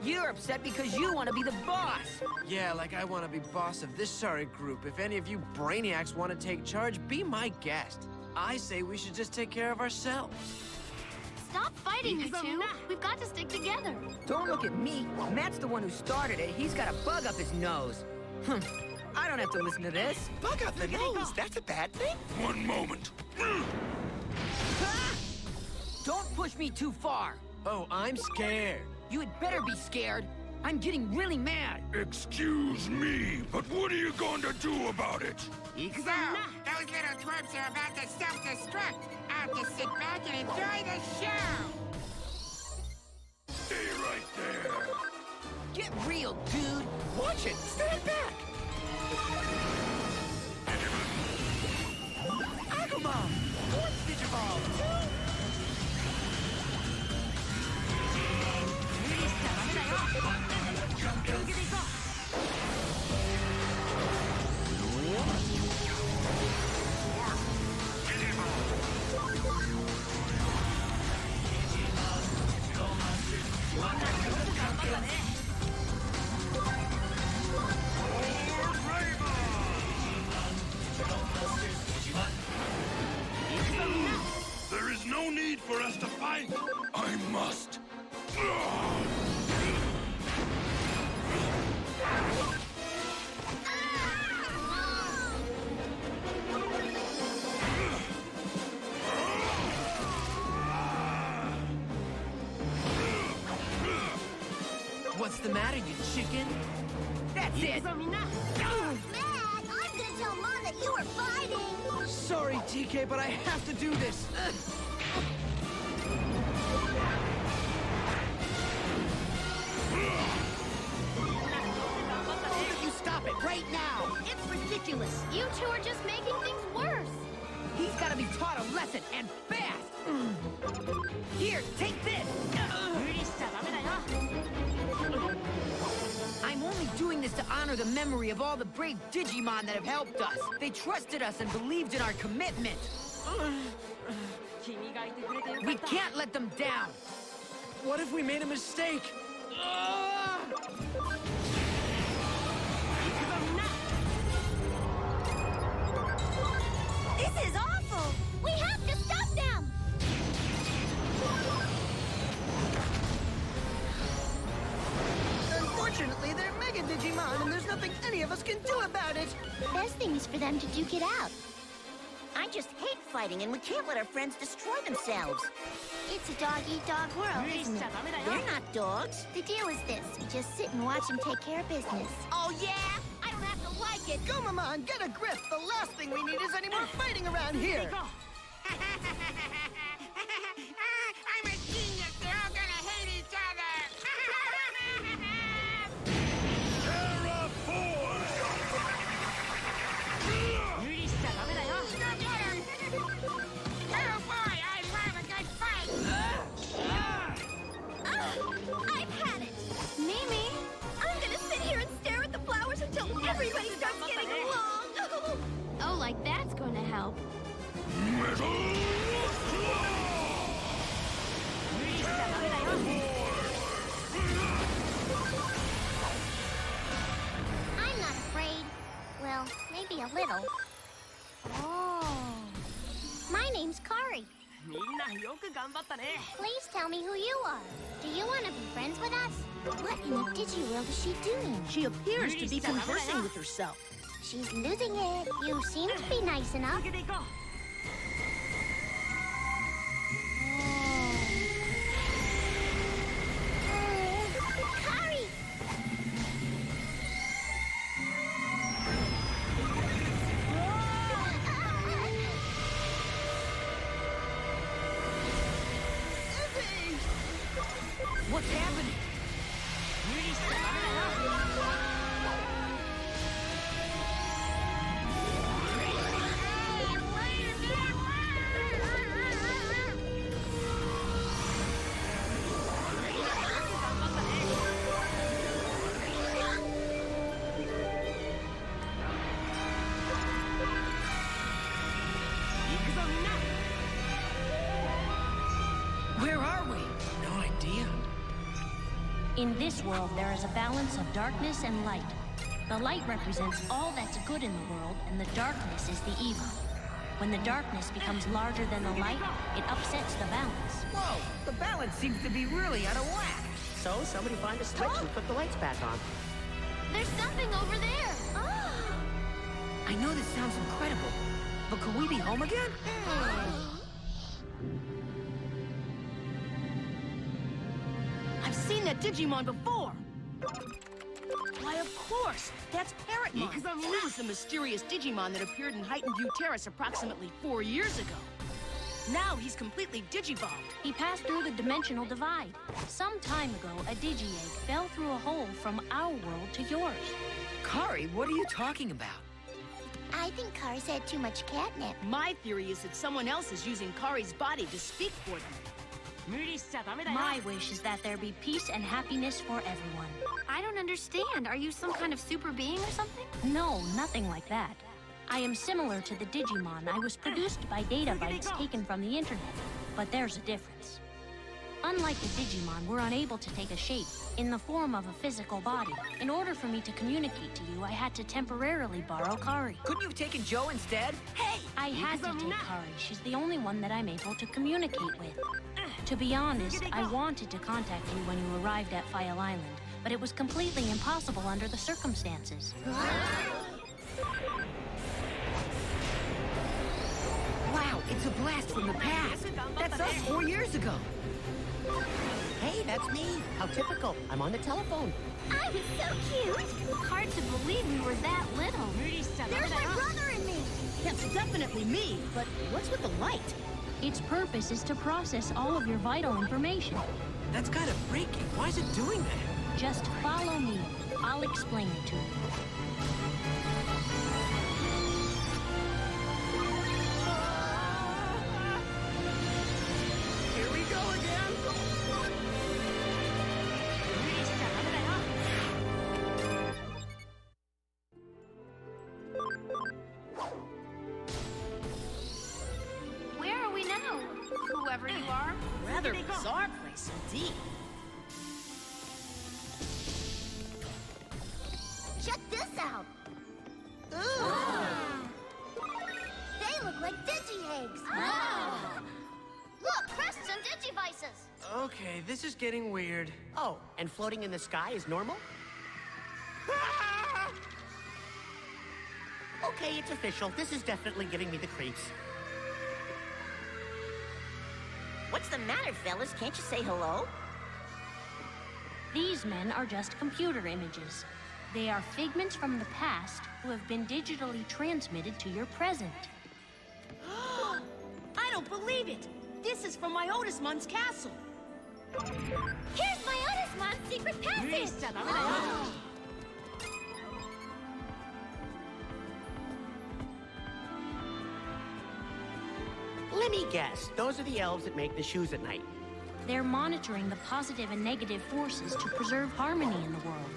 I: You're upset because you want to be the boss.
N: Yeah, like I want to be boss of this sorry group. If any of you brainiacs want to take charge, be my guest. I say we should just take care of ourselves.
O: Stop fighting, you two. We've got to stick together.
I: Don't look at me. Matt's the one who started it. He's got a bug up his nose. I don't have to listen to this.
K: Bug up the nose? That's a bad thing?
H: One moment.
I: Ah! Don't push me too far.
N: Oh, I'm scared.
I: You had better be scared. I'm getting really mad.
H: Excuse me, but what are you going to do about it?
L: So, those little twerps are about to self-destruct. I'll just sit back and enjoy the show.
H: Stay right there.
I: Get real, dude.
K: Watch it. Stand back. Agumon! Fourth Digivolve!
H: There is no need for us to fight. I must.
N: What's the matter, you chicken?
I: That's it.
F: Mad, I'm gonna tell Mom that you were fighting.
N: Sorry, TK, but I have to do this.
E: Both of you stop it right now!
O: It's ridiculous. You two are just making things worse.
I: He's got to be taught a lesson, and fast. Here, take this. I'm only doing this to honor the memory of all the brave Digimon that have helped us. They trusted us and believed in our commitment. We can't let them down.
N: What if we made a mistake?
F: This is awful. We have to stop them.
S: Unfortunately, they're Mega Digimon, and there's nothing any of us can do about it.
F: The best thing is for them to duke it out. I just hate fighting, and we can't let our friends destroy themselves. It's a dog-eat-dog world, isn't it? They're not dogs. The deal is this. We just sit and watch them take care of business.
I: Oh, yeah? I don't have to like it.
S: Gomamon, get a grip. The last thing we need is any more fighting around here.
L: I'm a genius. They're all gonna hate each other.
H: Terra Force!
L: Go get him! Oh boy, I love a good fight.
D: I've had it. Mimi, I'm gonna sit here and stare at the flowers until everybody starts getting along.
O: Oh, like that's going to help.
H: Metal
F: I'm not afraid. Well, maybe a little. Oh. My name's Kari. Please tell me who you are. Do you want to be friends with us? What in the Digi world is she doing?
J: She appears to be conversing with herself.
F: She's losing it. You seem to be nice enough. Kari!
I: What's happening? Where are we?
N: No idea.
O: In this world, there is a balance of darkness and light. The light represents all that's good in the world, and the darkness is the evil. When the darkness becomes larger than the light, it upsets the balance.
I: Whoa, the balance seems to be really out of whack.
K: So somebody find a switch and put the lights back on.
F: There's something over there. Oh.
I: I know this sounds incredible, but could we be home again? I've seen that Digimon before! Why, of course! That's Parrotmon! He was the mysterious Digimon that appeared in Heightened View Terrace approximately 4 years ago. Now he's completely digivolved.
O: He passed through the dimensional divide. Some time ago, a Digi-Egg fell through a hole from our world to yours.
I: Kari, what are you talking about?
F: I think Kari's had too much catnip.
I: My theory is that someone else is using Kari's body to speak for them.
O: My wish is that there be peace and happiness for everyone. I don't understand. Are you some kind of super being or something? No, nothing like that. I am similar to the Digimon. I was produced by data bytes taken from the internet. But there's a difference. Unlike the Digimon, we're unable to take a shape in the form of a physical body. In order for me to communicate to you, I had to temporarily borrow Kari.
I: Couldn't you have taken Joe instead? Hey!
O: I had to take Kari. She's the only one that I'm able to communicate with. To be honest, I wanted to contact you when you arrived at File Island, but it was completely impossible under the circumstances.
I: Wow, it's a blast from the past. That's us 4 years ago.
K: Hey, that's me. How typical. I'm on the telephone.
F: I was so cute.
O: Hard to believe we were that little.
F: There's my brother and me.
I: That's definitely me, but what's with the light?
O: Its purpose is to process all of your vital information.
N: That's kind of freaky. Why is it doing that?
O: Just follow me. I'll explain it to you.
K: Here we go again.
O: Where are we now? Whoever you are.
I: Rather bizarre place indeed.
F: Check this out. Ooh. They look like Digi-Eggs. Look, crests and Digivices.
N: Okay, this is getting weird.
K: Oh, and floating in the sky is normal? Okay, it's official. This is definitely giving me the creeps.
B: What's the matter, fellas? Can't you say hello?
O: These men are just computer images. They are figments from the past who have been digitally transmitted to your present.
I: I don't believe it! This is from my Otismon's castle.
F: Here's my Otismon's secret passage.
K: Let me guess. Those are the elves that make the shoes at night.
O: They're monitoring the positive and negative forces to preserve harmony in the world.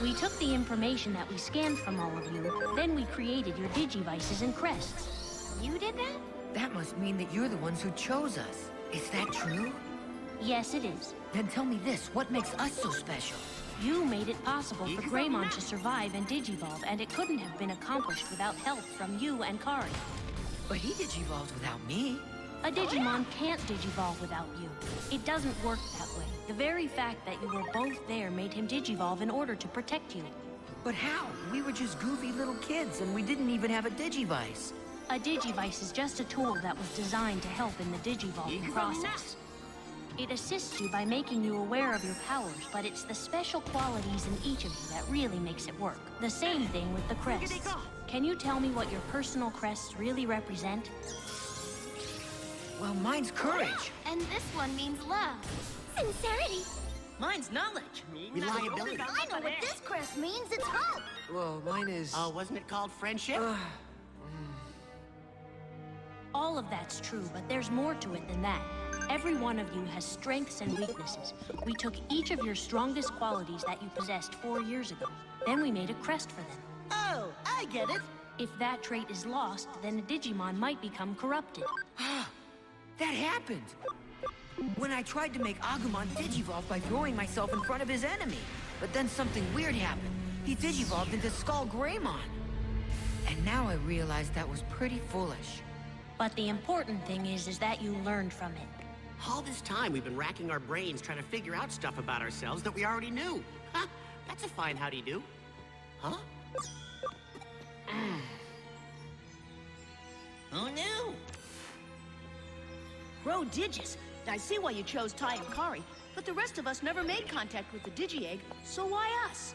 O: We took the information that we scanned from all of you, then we created your Digivices and crests.
F: You did that?
I: That must mean that you're the ones who chose us. Is that true?
O: Yes, it is.
I: Then tell me this, what makes us so special?
O: You made it possible for Greymon to survive and digivolve, and it couldn't have been accomplished without help from you and Kari.
I: But he digivolved without me.
O: A Digimon can't digivolve without you. It doesn't work that way. The very fact that you were both there made him digivolve in order to protect you.
I: But how? We were just goofy little kids, and we didn't even have a Digivice.
O: A Digivice is just a tool that was designed to help in the digivolving process. It assists you by making you aware of your powers, but it's the special qualities in each of you that really makes it work. The same thing with the crests. Can you tell me what your personal crests really represent?
T: Well, mine's courage.
O: And this one means love.
D: Sincerity.
T: Mine's knowledge.
E: Reliability.
F: I know what this crest means. It's hope.
N: Well, mine is...
K: Oh, wasn't it called friendship?
O: All of that's true, but there's more to it than that. Every one of you has strengths and weaknesses. We took each of your strongest qualities that you possessed 4 years ago. Then we made a crest for them.
S: Oh, I get it.
O: If that trait is lost, then a Digimon might become corrupted.
T: That happened! When I tried to make Agumon digivolve by throwing myself in front of his enemy. But then something weird happened. He digivolved into Skull Greymon. And now I realize that was pretty foolish.
O: But the important thing is that you learned from it.
K: All this time, we've been racking our brains trying to figure out stuff about ourselves that we already knew. Huh? That's a fine howdy-do. Huh?
E: Who knew?
I: Prodigious. I see why you chose Tai and Kari, but the rest of us never made contact with the Digi-Egg, so why us?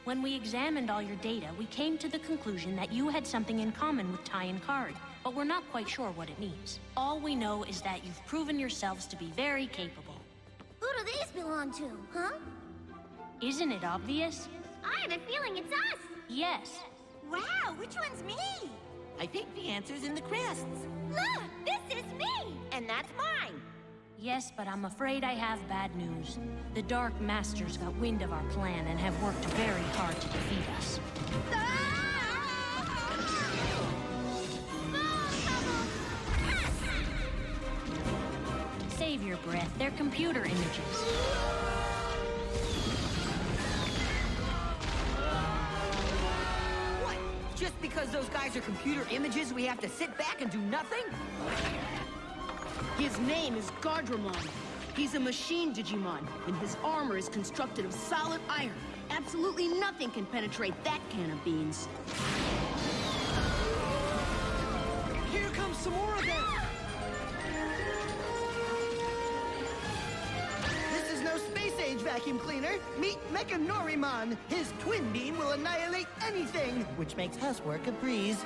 O: When we examined all your data, we came to the conclusion that you had something in common with Tai and Kari, but we're not quite sure what it means. All we know is that you've proven yourselves to be very capable.
F: Who do these belong to, huh?
O: Isn't it obvious?
F: I have a feeling it's us.
O: Yes.
F: Wow, which one's me?
E: I think the answer's in the crests.
F: Look, this is me.
E: And that's mine.
O: Yes, but I'm afraid I have bad news. The Dark Masters got wind of our plan and have worked very hard to defeat us. Save your breath. They're computer images.
T: What? Just because those guys are computer images, we have to sit back and do nothing?
I: His name is Gardramon. He's a machine Digimon, and his armor is constructed of solid iron. Absolutely nothing can penetrate that can of beans.
S: Here comes some more of them. This is no space-age vacuum cleaner. Meet Mechanorimon. His twin beam will annihilate anything, which makes housework a breeze.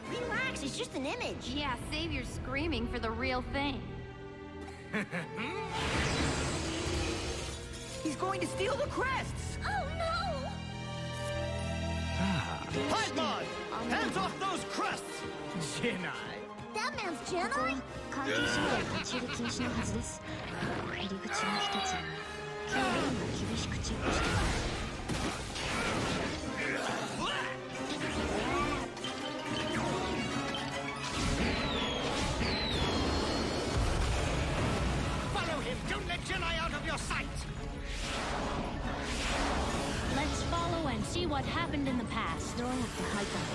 F: Relax, it's just an image.
O: Yeah, save your screaming for the real thing.
T: He's going to steal the crests!
F: Oh, no!
S: Paimon! Hands off those crests! Jedi.
F: That man's Jedi?
U: 関係者は立ち入り禁止のはずです。入り口の一つに警備員が厳しくチェックしています。
E: Don't let Jedi out of your sight!
O: Let's follow and see what happened in the past.
U: どうやって入ったの？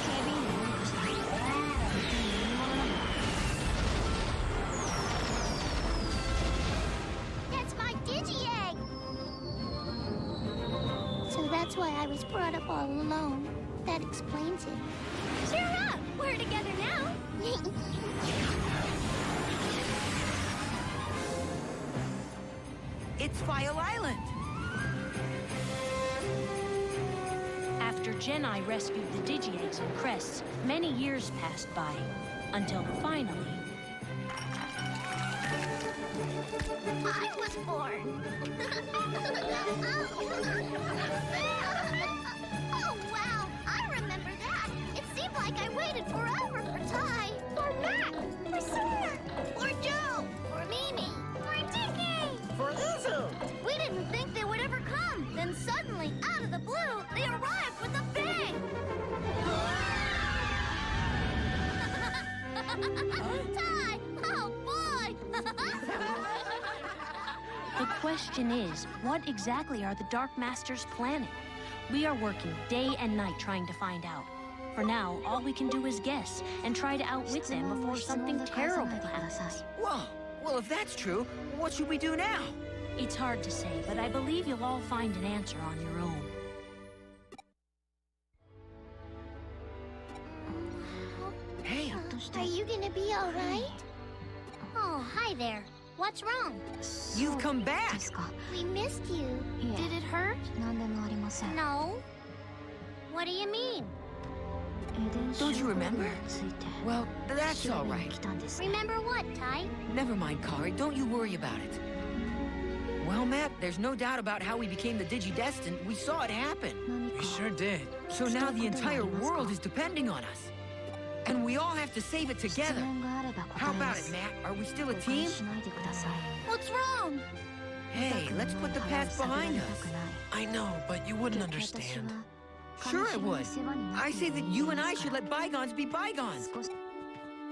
U: 警備員に何かした？一体何者なの？
F: That's my Digi-Egg! So that's why I was brought up all alone. That explains it. Cheer up! We're together now!
T: It's File Island!
O: After Jedi rescued the Digi-Eggs and Crests, many years passed by, until finally...
F: I was born! Oh, wow! I remember that! It seemed like I waited forever for Tai! For Matt! For Sora! For Joe! For Mimi! For Tiki!
E: For Uzu!
F: We didn't think they would ever come. Then suddenly, out of the blue, they arrived with a bang! Tai! Oh, boy!
O: The question is, what exactly are the Dark Masters planning? We are working day and night trying to find out. For now, all we can do is guess and try to outwit them before something terrible happens.
T: Whoa! Well, if that's true, what should we do now?
O: It's hard to say, but I believe you'll all find an answer on your own.
T: Hey,
F: are you gonna be all right? Oh, hi there. What's wrong?
T: You've come back.
F: We missed you. Did it hurt? No. What do you mean?
T: Don't you remember? Well, that's all right.
F: Remember what, Ty?
T: Never mind, Kari. Don't you worry about it. Well, Matt, there's no doubt about how we became the Digidestined. We saw it happen.
N: We sure did.
T: So now the entire world is depending on us. And we all have to save it together. How about it, Matt? Are we still a team?
F: What's wrong?
T: Hey, let's put the past behind us.
N: I know, but you wouldn't understand.
T: Sure I would. I say that you and I should let bygones be bygones.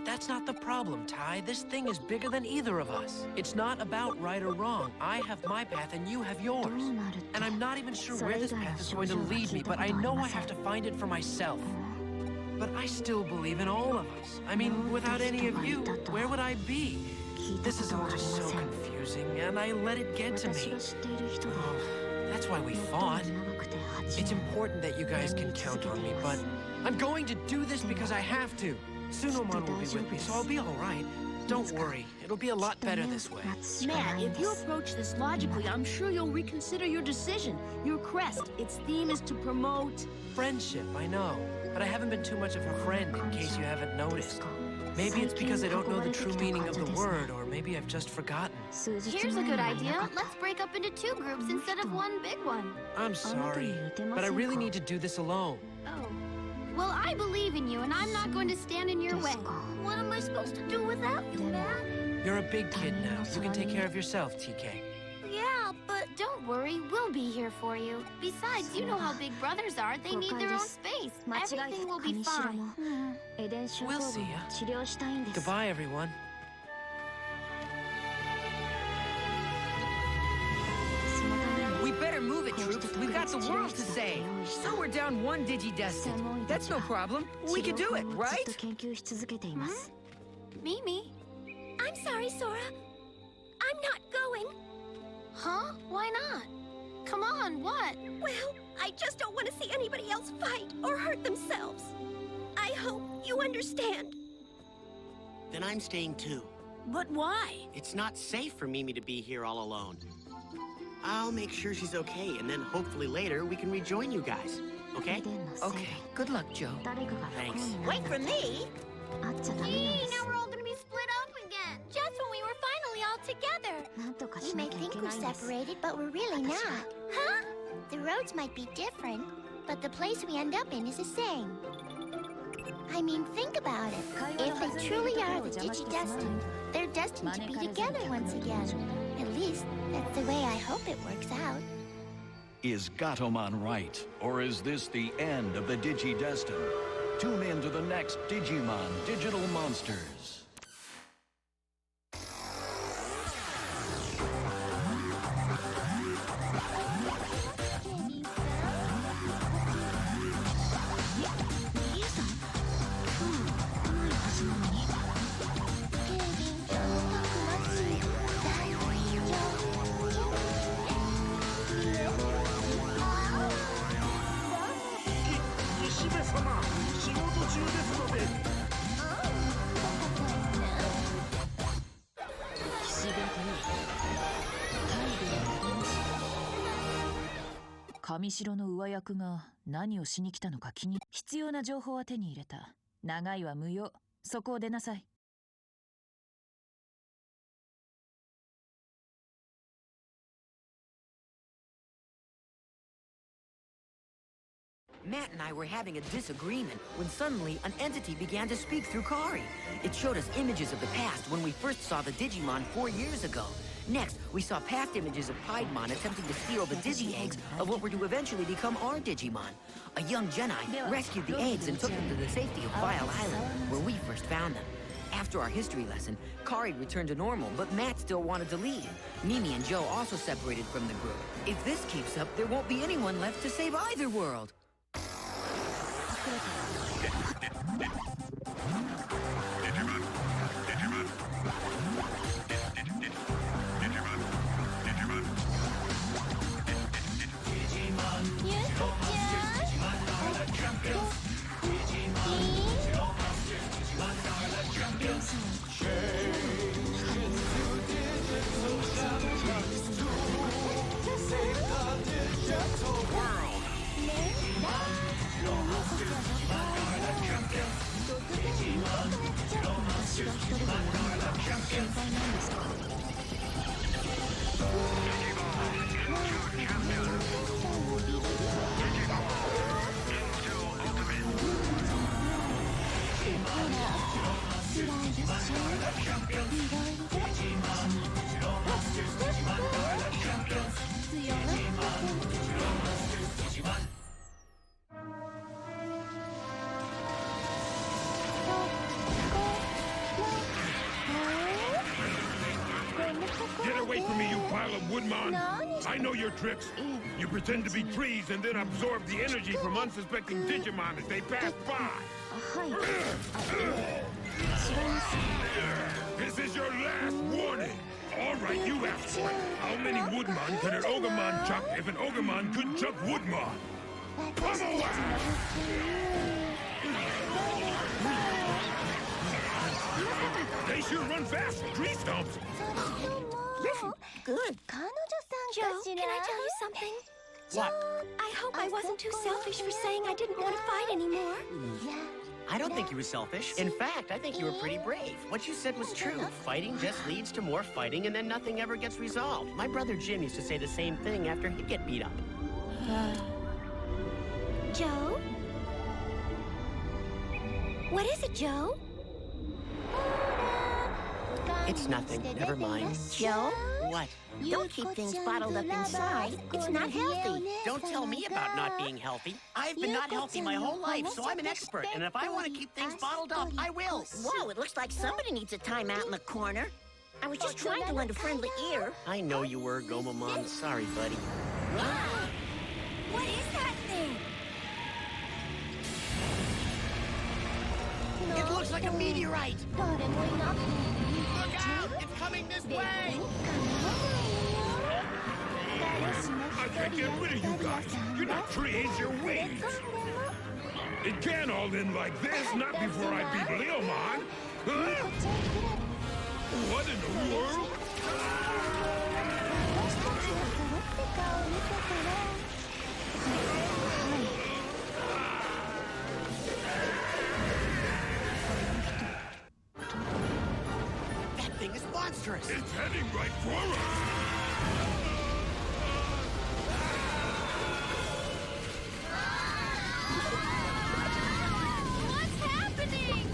N: That's not the problem, Ty. This thing is bigger than either of us. It's not about right or wrong. I have my path and you have yours. And I'm not even sure where this path is going to lead me, but I know I have to find it for myself. But I still believe in all of us. I mean, without any of you, where would I be? This is all just so confusing, and I let it get to me. Oh, that's why we fought. It's important that you guys can count on me, but I'm going to do this because I have to. Sunomon will be with me, so I'll be all right. Don't worry, it'll be a lot better this way.
I: Matt, if you approach this logically, I'm sure you'll reconsider your decision. Your crest, its theme is to promote...
N: Friendship, I know. But I haven't been too much of a friend, in case you haven't noticed. Maybe it's because I don't know the true meaning of the word, or maybe I've just forgotten.
O: Here's a good idea. Let's break up into 2 groups instead of one big one.
N: I'm sorry, but I really need to do this alone.
O: Oh. Well, I believe in you, and I'm not going to stand in your way.
F: What am I supposed to do without you, Matt?
N: You're a big kid now. You can take care of yourself, TK.
O: Yeah, but don't worry. We'll be here for you. Besides, you know how big brothers are. They need their own space. Everything will be fine.
N: We'll see ya. Goodbye, everyone.
T: We better move it, troops. We've got the world to save. So we're down 1 Digidestined. That's no problem. We can do it, right?
D: Mimi? I'm sorry, Sora. I'm not going.
O: Huh? Why not? Come on, what?
D: Well, I just don't want to see anybody else fight or hurt themselves. I hope you understand.
K: Then I'm staying too.
I: But why?
K: It's not safe for Mimi to be here all alone. I'll make sure she's okay, and then hopefully later we can rejoin you guys. Okay?
T: Okay. Good luck, Joe.
K: Thanks.
F: Wait for me.
O: Gee, now we're all gonna be split up again. Just when we were finally all together.
F: You may think we're separated, but we're really not. Huh? The roads might be different, but the place we end up in is the same. I mean, think about it. If they truly are the Digidestined, they're destined to be together once again. At least, that's the way I hope it works out.
G: Is Gatomon right? Or is this the end of the Digidestined? Tune in to the next Digimon Digital Monsters.
C: 「上城の上役が何をしに来たのか必要な情報は手に入れた。長いは無用。そこを出なさい。」
T: Matt and I were having a disagreement when suddenly an entity began to speak through Kari. It showed us images of the past when we first saw the Digimon 4 years ago. Next, we saw past images of Piedmon attempting to steal the Digi-eggs of what were to eventually become our Digimon. A young Jedi rescued the eggs and took them to the safety of Vile Island, where we first found them. After our history lesson, Kari returned to normal, but Matt still wanted to leave. Mimi and Joe also separated from the group. If this keeps up, there won't be anyone left to save either world.
H: Get away from me, you pile of woodmon! I know your tricks. You pretend to be trees and then absorb the energy from unsuspecting Digimon as they pass by. This is your last warning. All right, you asked for it. How many woodmon could an Ogremon chuck if an Ogremon could chuck woodmon? Come away! They sure run fast. Tree stumps.
D: Good. Joe, can I tell you something?
K: What?
D: I hope I wasn't too selfish for saying I didn't want to fight anymore.
K: I don't think you were selfish. In fact, I think you were pretty brave. What you said was true. Fighting just leads to more fighting, and then nothing ever gets resolved. My brother Jim used to say the same thing after he'd get beat up.
D: Joe? What is it, Joe?
K: It's nothing. Never mind.
J: Joe?
K: What?
J: Don't keep things bottled up inside. It's not healthy.
K: Don't tell me about not being healthy. I've been not healthy my whole life, so I'm an expert. And if I want to keep things bottled up, I will.
J: Whoa, it looks like somebody needs a timeout in the corner. I was just trying to lend a friendly ear.
K: I know you were, Gomamon. Sorry, buddy.
D: What is that thing?
K: It looks like a meteorite. Look out! It's coming this way!
H: I can't get rid of you guys. You're not trees, you're weeds. It can't all end like this, not before I beat Leomon. Huh? What in the world?
K: That thing is monstrous.
H: It's heading right for us.
F: What's happening?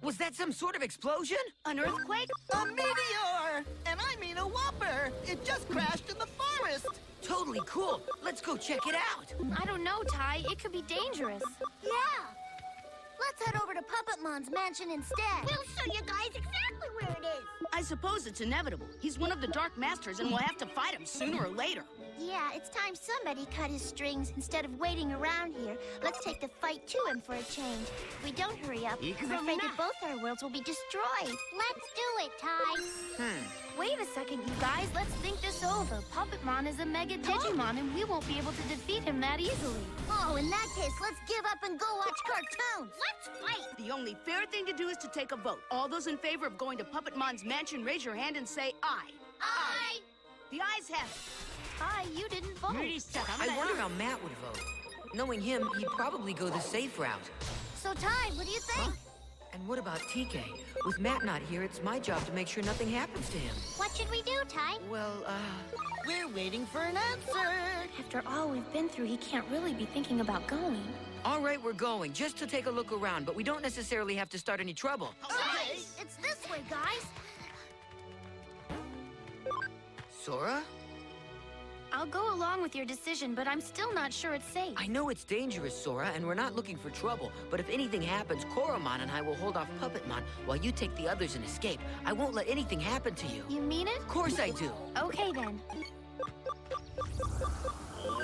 T: Was that some sort of explosion?
J: An earthquake?
E: A meteor! And I mean a whopper! It just crashed in the forest!
T: Totally cool. Let's go check it out.
O: I don't know, Ty. It could be dangerous.
F: Yeah. Let's head over to Puppetmon's mansion instead. We'll show you guys exactly where it is.
I: I suppose it's inevitable. He's one of the Dark Masters, and we'll have to fight him sooner or later.
F: Yeah, it's time somebody cut his strings instead of waiting around here. Let's take the fight to him for a change. If we don't hurry up, I'm afraid that both our worlds will be destroyed. Let's do it, Ty.
O: Wait a second, you guys. Let's think this over. Puppetmon is a Mega Digimon, and we won't be able to defeat him that easily.
F: Oh, in that case, let's give up and go watch cartoons. Let's fight.
I: The only fair thing to do is to take a vote. All those in favor of going to Puppetmon's mansion, raise your hand and say aye.
F: Aye.
I: The ayes have it.
O: Ty, you didn't vote.
T: I wonder how Matt would vote. Knowing him, he'd probably go the safe route.
F: So, Ty, what do you think?
T: And what about TK? With Matt not here, it's my job to make sure nothing happens to him.
F: What should we do, Ty?
T: Well,
E: We're waiting for an answer!
O: After all we've been through, he can't really be thinking about going.
T: all right, we're going, just to take a look around, but we don't necessarily have to start any trouble.
F: Okay. It's this way, guys.
T: Sora?
O: I'll go along with your decision, but I'm still not sure it's safe.
T: I know it's dangerous, Sora, and we're not looking for trouble, but if anything happens, Koromon and I will hold off Puppetmon while you take the others and escape. I won't let anything happen to you.
O: You mean it?
T: Of course I do.
O: Okay, then.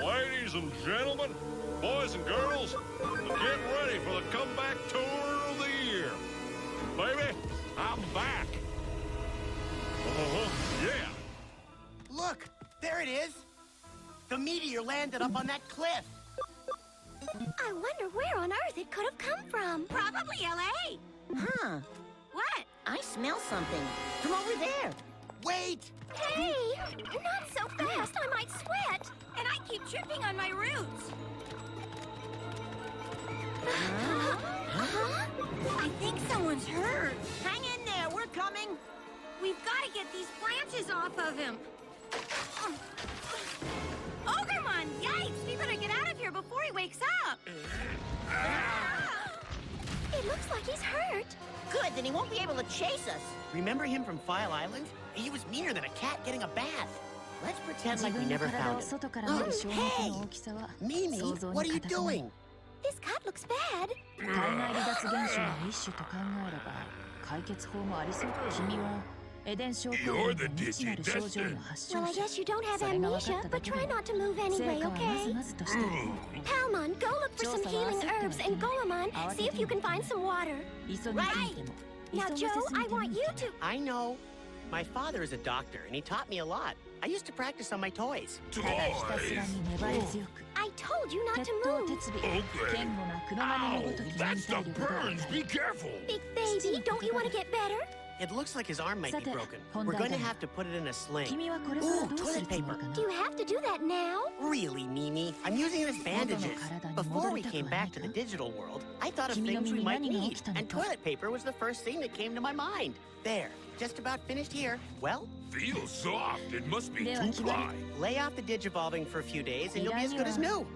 G: Ladies and gentlemen, boys and girls, get ready for the comeback tour of the year. Baby, I'm back. Yeah.
E: Look, there it is. The meteor landed up on that cliff.
D: I wonder where on earth it could have come from.
J: Probably L.A.
D: Huh.
J: What? I smell something. From over there.
E: Wait!
D: Hey! Not so fast, I might sweat.
J: And I keep tripping on my roots.
D: I think someone's hurt.
J: Hang in there, we're coming. We've got to get these branches off of him.
O: Ogremon, yikes! We better get out of here before he wakes up.
D: It looks like he's hurt.
J: Good, then he won't be able to chase us.
K: Remember him from File Island? He was meaner than a cat getting a bath. Let's pretend like we never found him. Hey! Mimi, what are you doing?
D: This cut looks bad.
C: 体外離脱現象の一種と考えれば解決法もありそう。君は
U: You're the Digi-Destined.
D: Well, I guess you don't have amnesia, but try not to move anyway, okay? Palmon, go look for some healing herbs, and Goemon, see if you can find some water. Right! Now, Joe, I want you to...
K: I know. My father is a doctor, and he taught me a lot. I used to practice on my toys.
U: Toys?
D: I told you not to move.
U: Okay. Ow, that stuff burns. Be careful.
D: Big baby, don't you want to get better?
K: It looks like his arm might be broken. We're going to have to put it in a sling. Ooh, toilet paper.
D: Do you have to do that now?
K: Really, Mimi? I'm using it as bandages. Before we came back to the digital world, I thought of things we might need, and toilet paper was the first thing that came to my mind. There, just about finished here. Well?
U: Feels soft. It must be too dry.
K: Lay off the digivolving for a few days, and you'll be as good as new.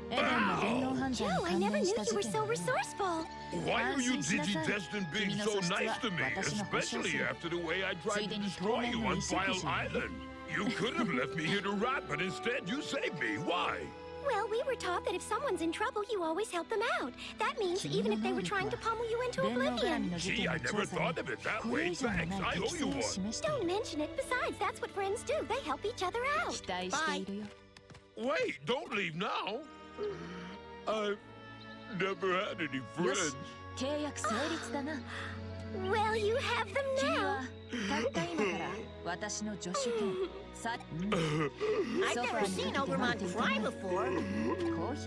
D: Joe, I never knew you were so resourceful.
U: Why are you Digi-Destined being so nice to me, especially after the way I tried to destroy you on File Island? You could have left me here to rot, but instead you saved me. Why?
D: Well, we were taught that if someone's in trouble, you always help them out. That means even if they were trying to pummel you into oblivion.
U: Gee, I never thought of it that way. Thanks, I owe you one.
D: Don't mention it. Besides, that's what friends do. They help each other out.
K: Bye.
U: Wait, don't leave now. I've never had any friends.
D: Well, you have them now.
E: I've never seen Ogremon cry before.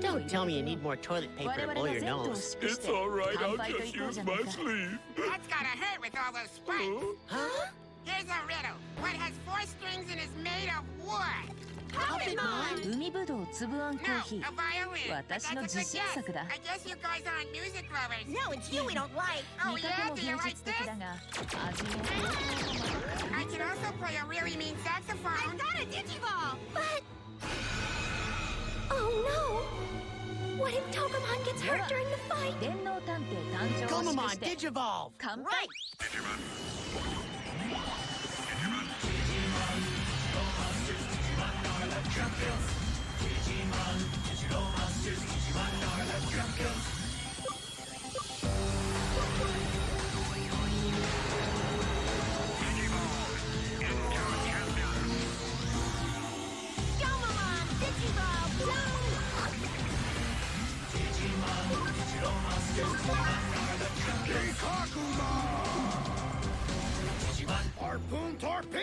K: Don't tell me you need more toilet paper to blow your nose.
U: It's all right, I'll just use my sleeve.
L: That's gotta hurt with all those spikes.
K: Huh?
L: Here's a riddle. What has 4 strings and is made of wood?
C: Umi Budou Tsubuan Coffee.
L: No, a violin. But that's a good guess. I guess you guys aren't music lovers.
E: No, it's you we don't like.
L: Oh yeah? Do you like this? I can also play a really mean saxophone. I've got a Digiball.
D: But... Oh no! What if Togemon gets hurt during the fight?
K: Goemon, Digivolve!
E: Right!
U: Harpoon torpedo!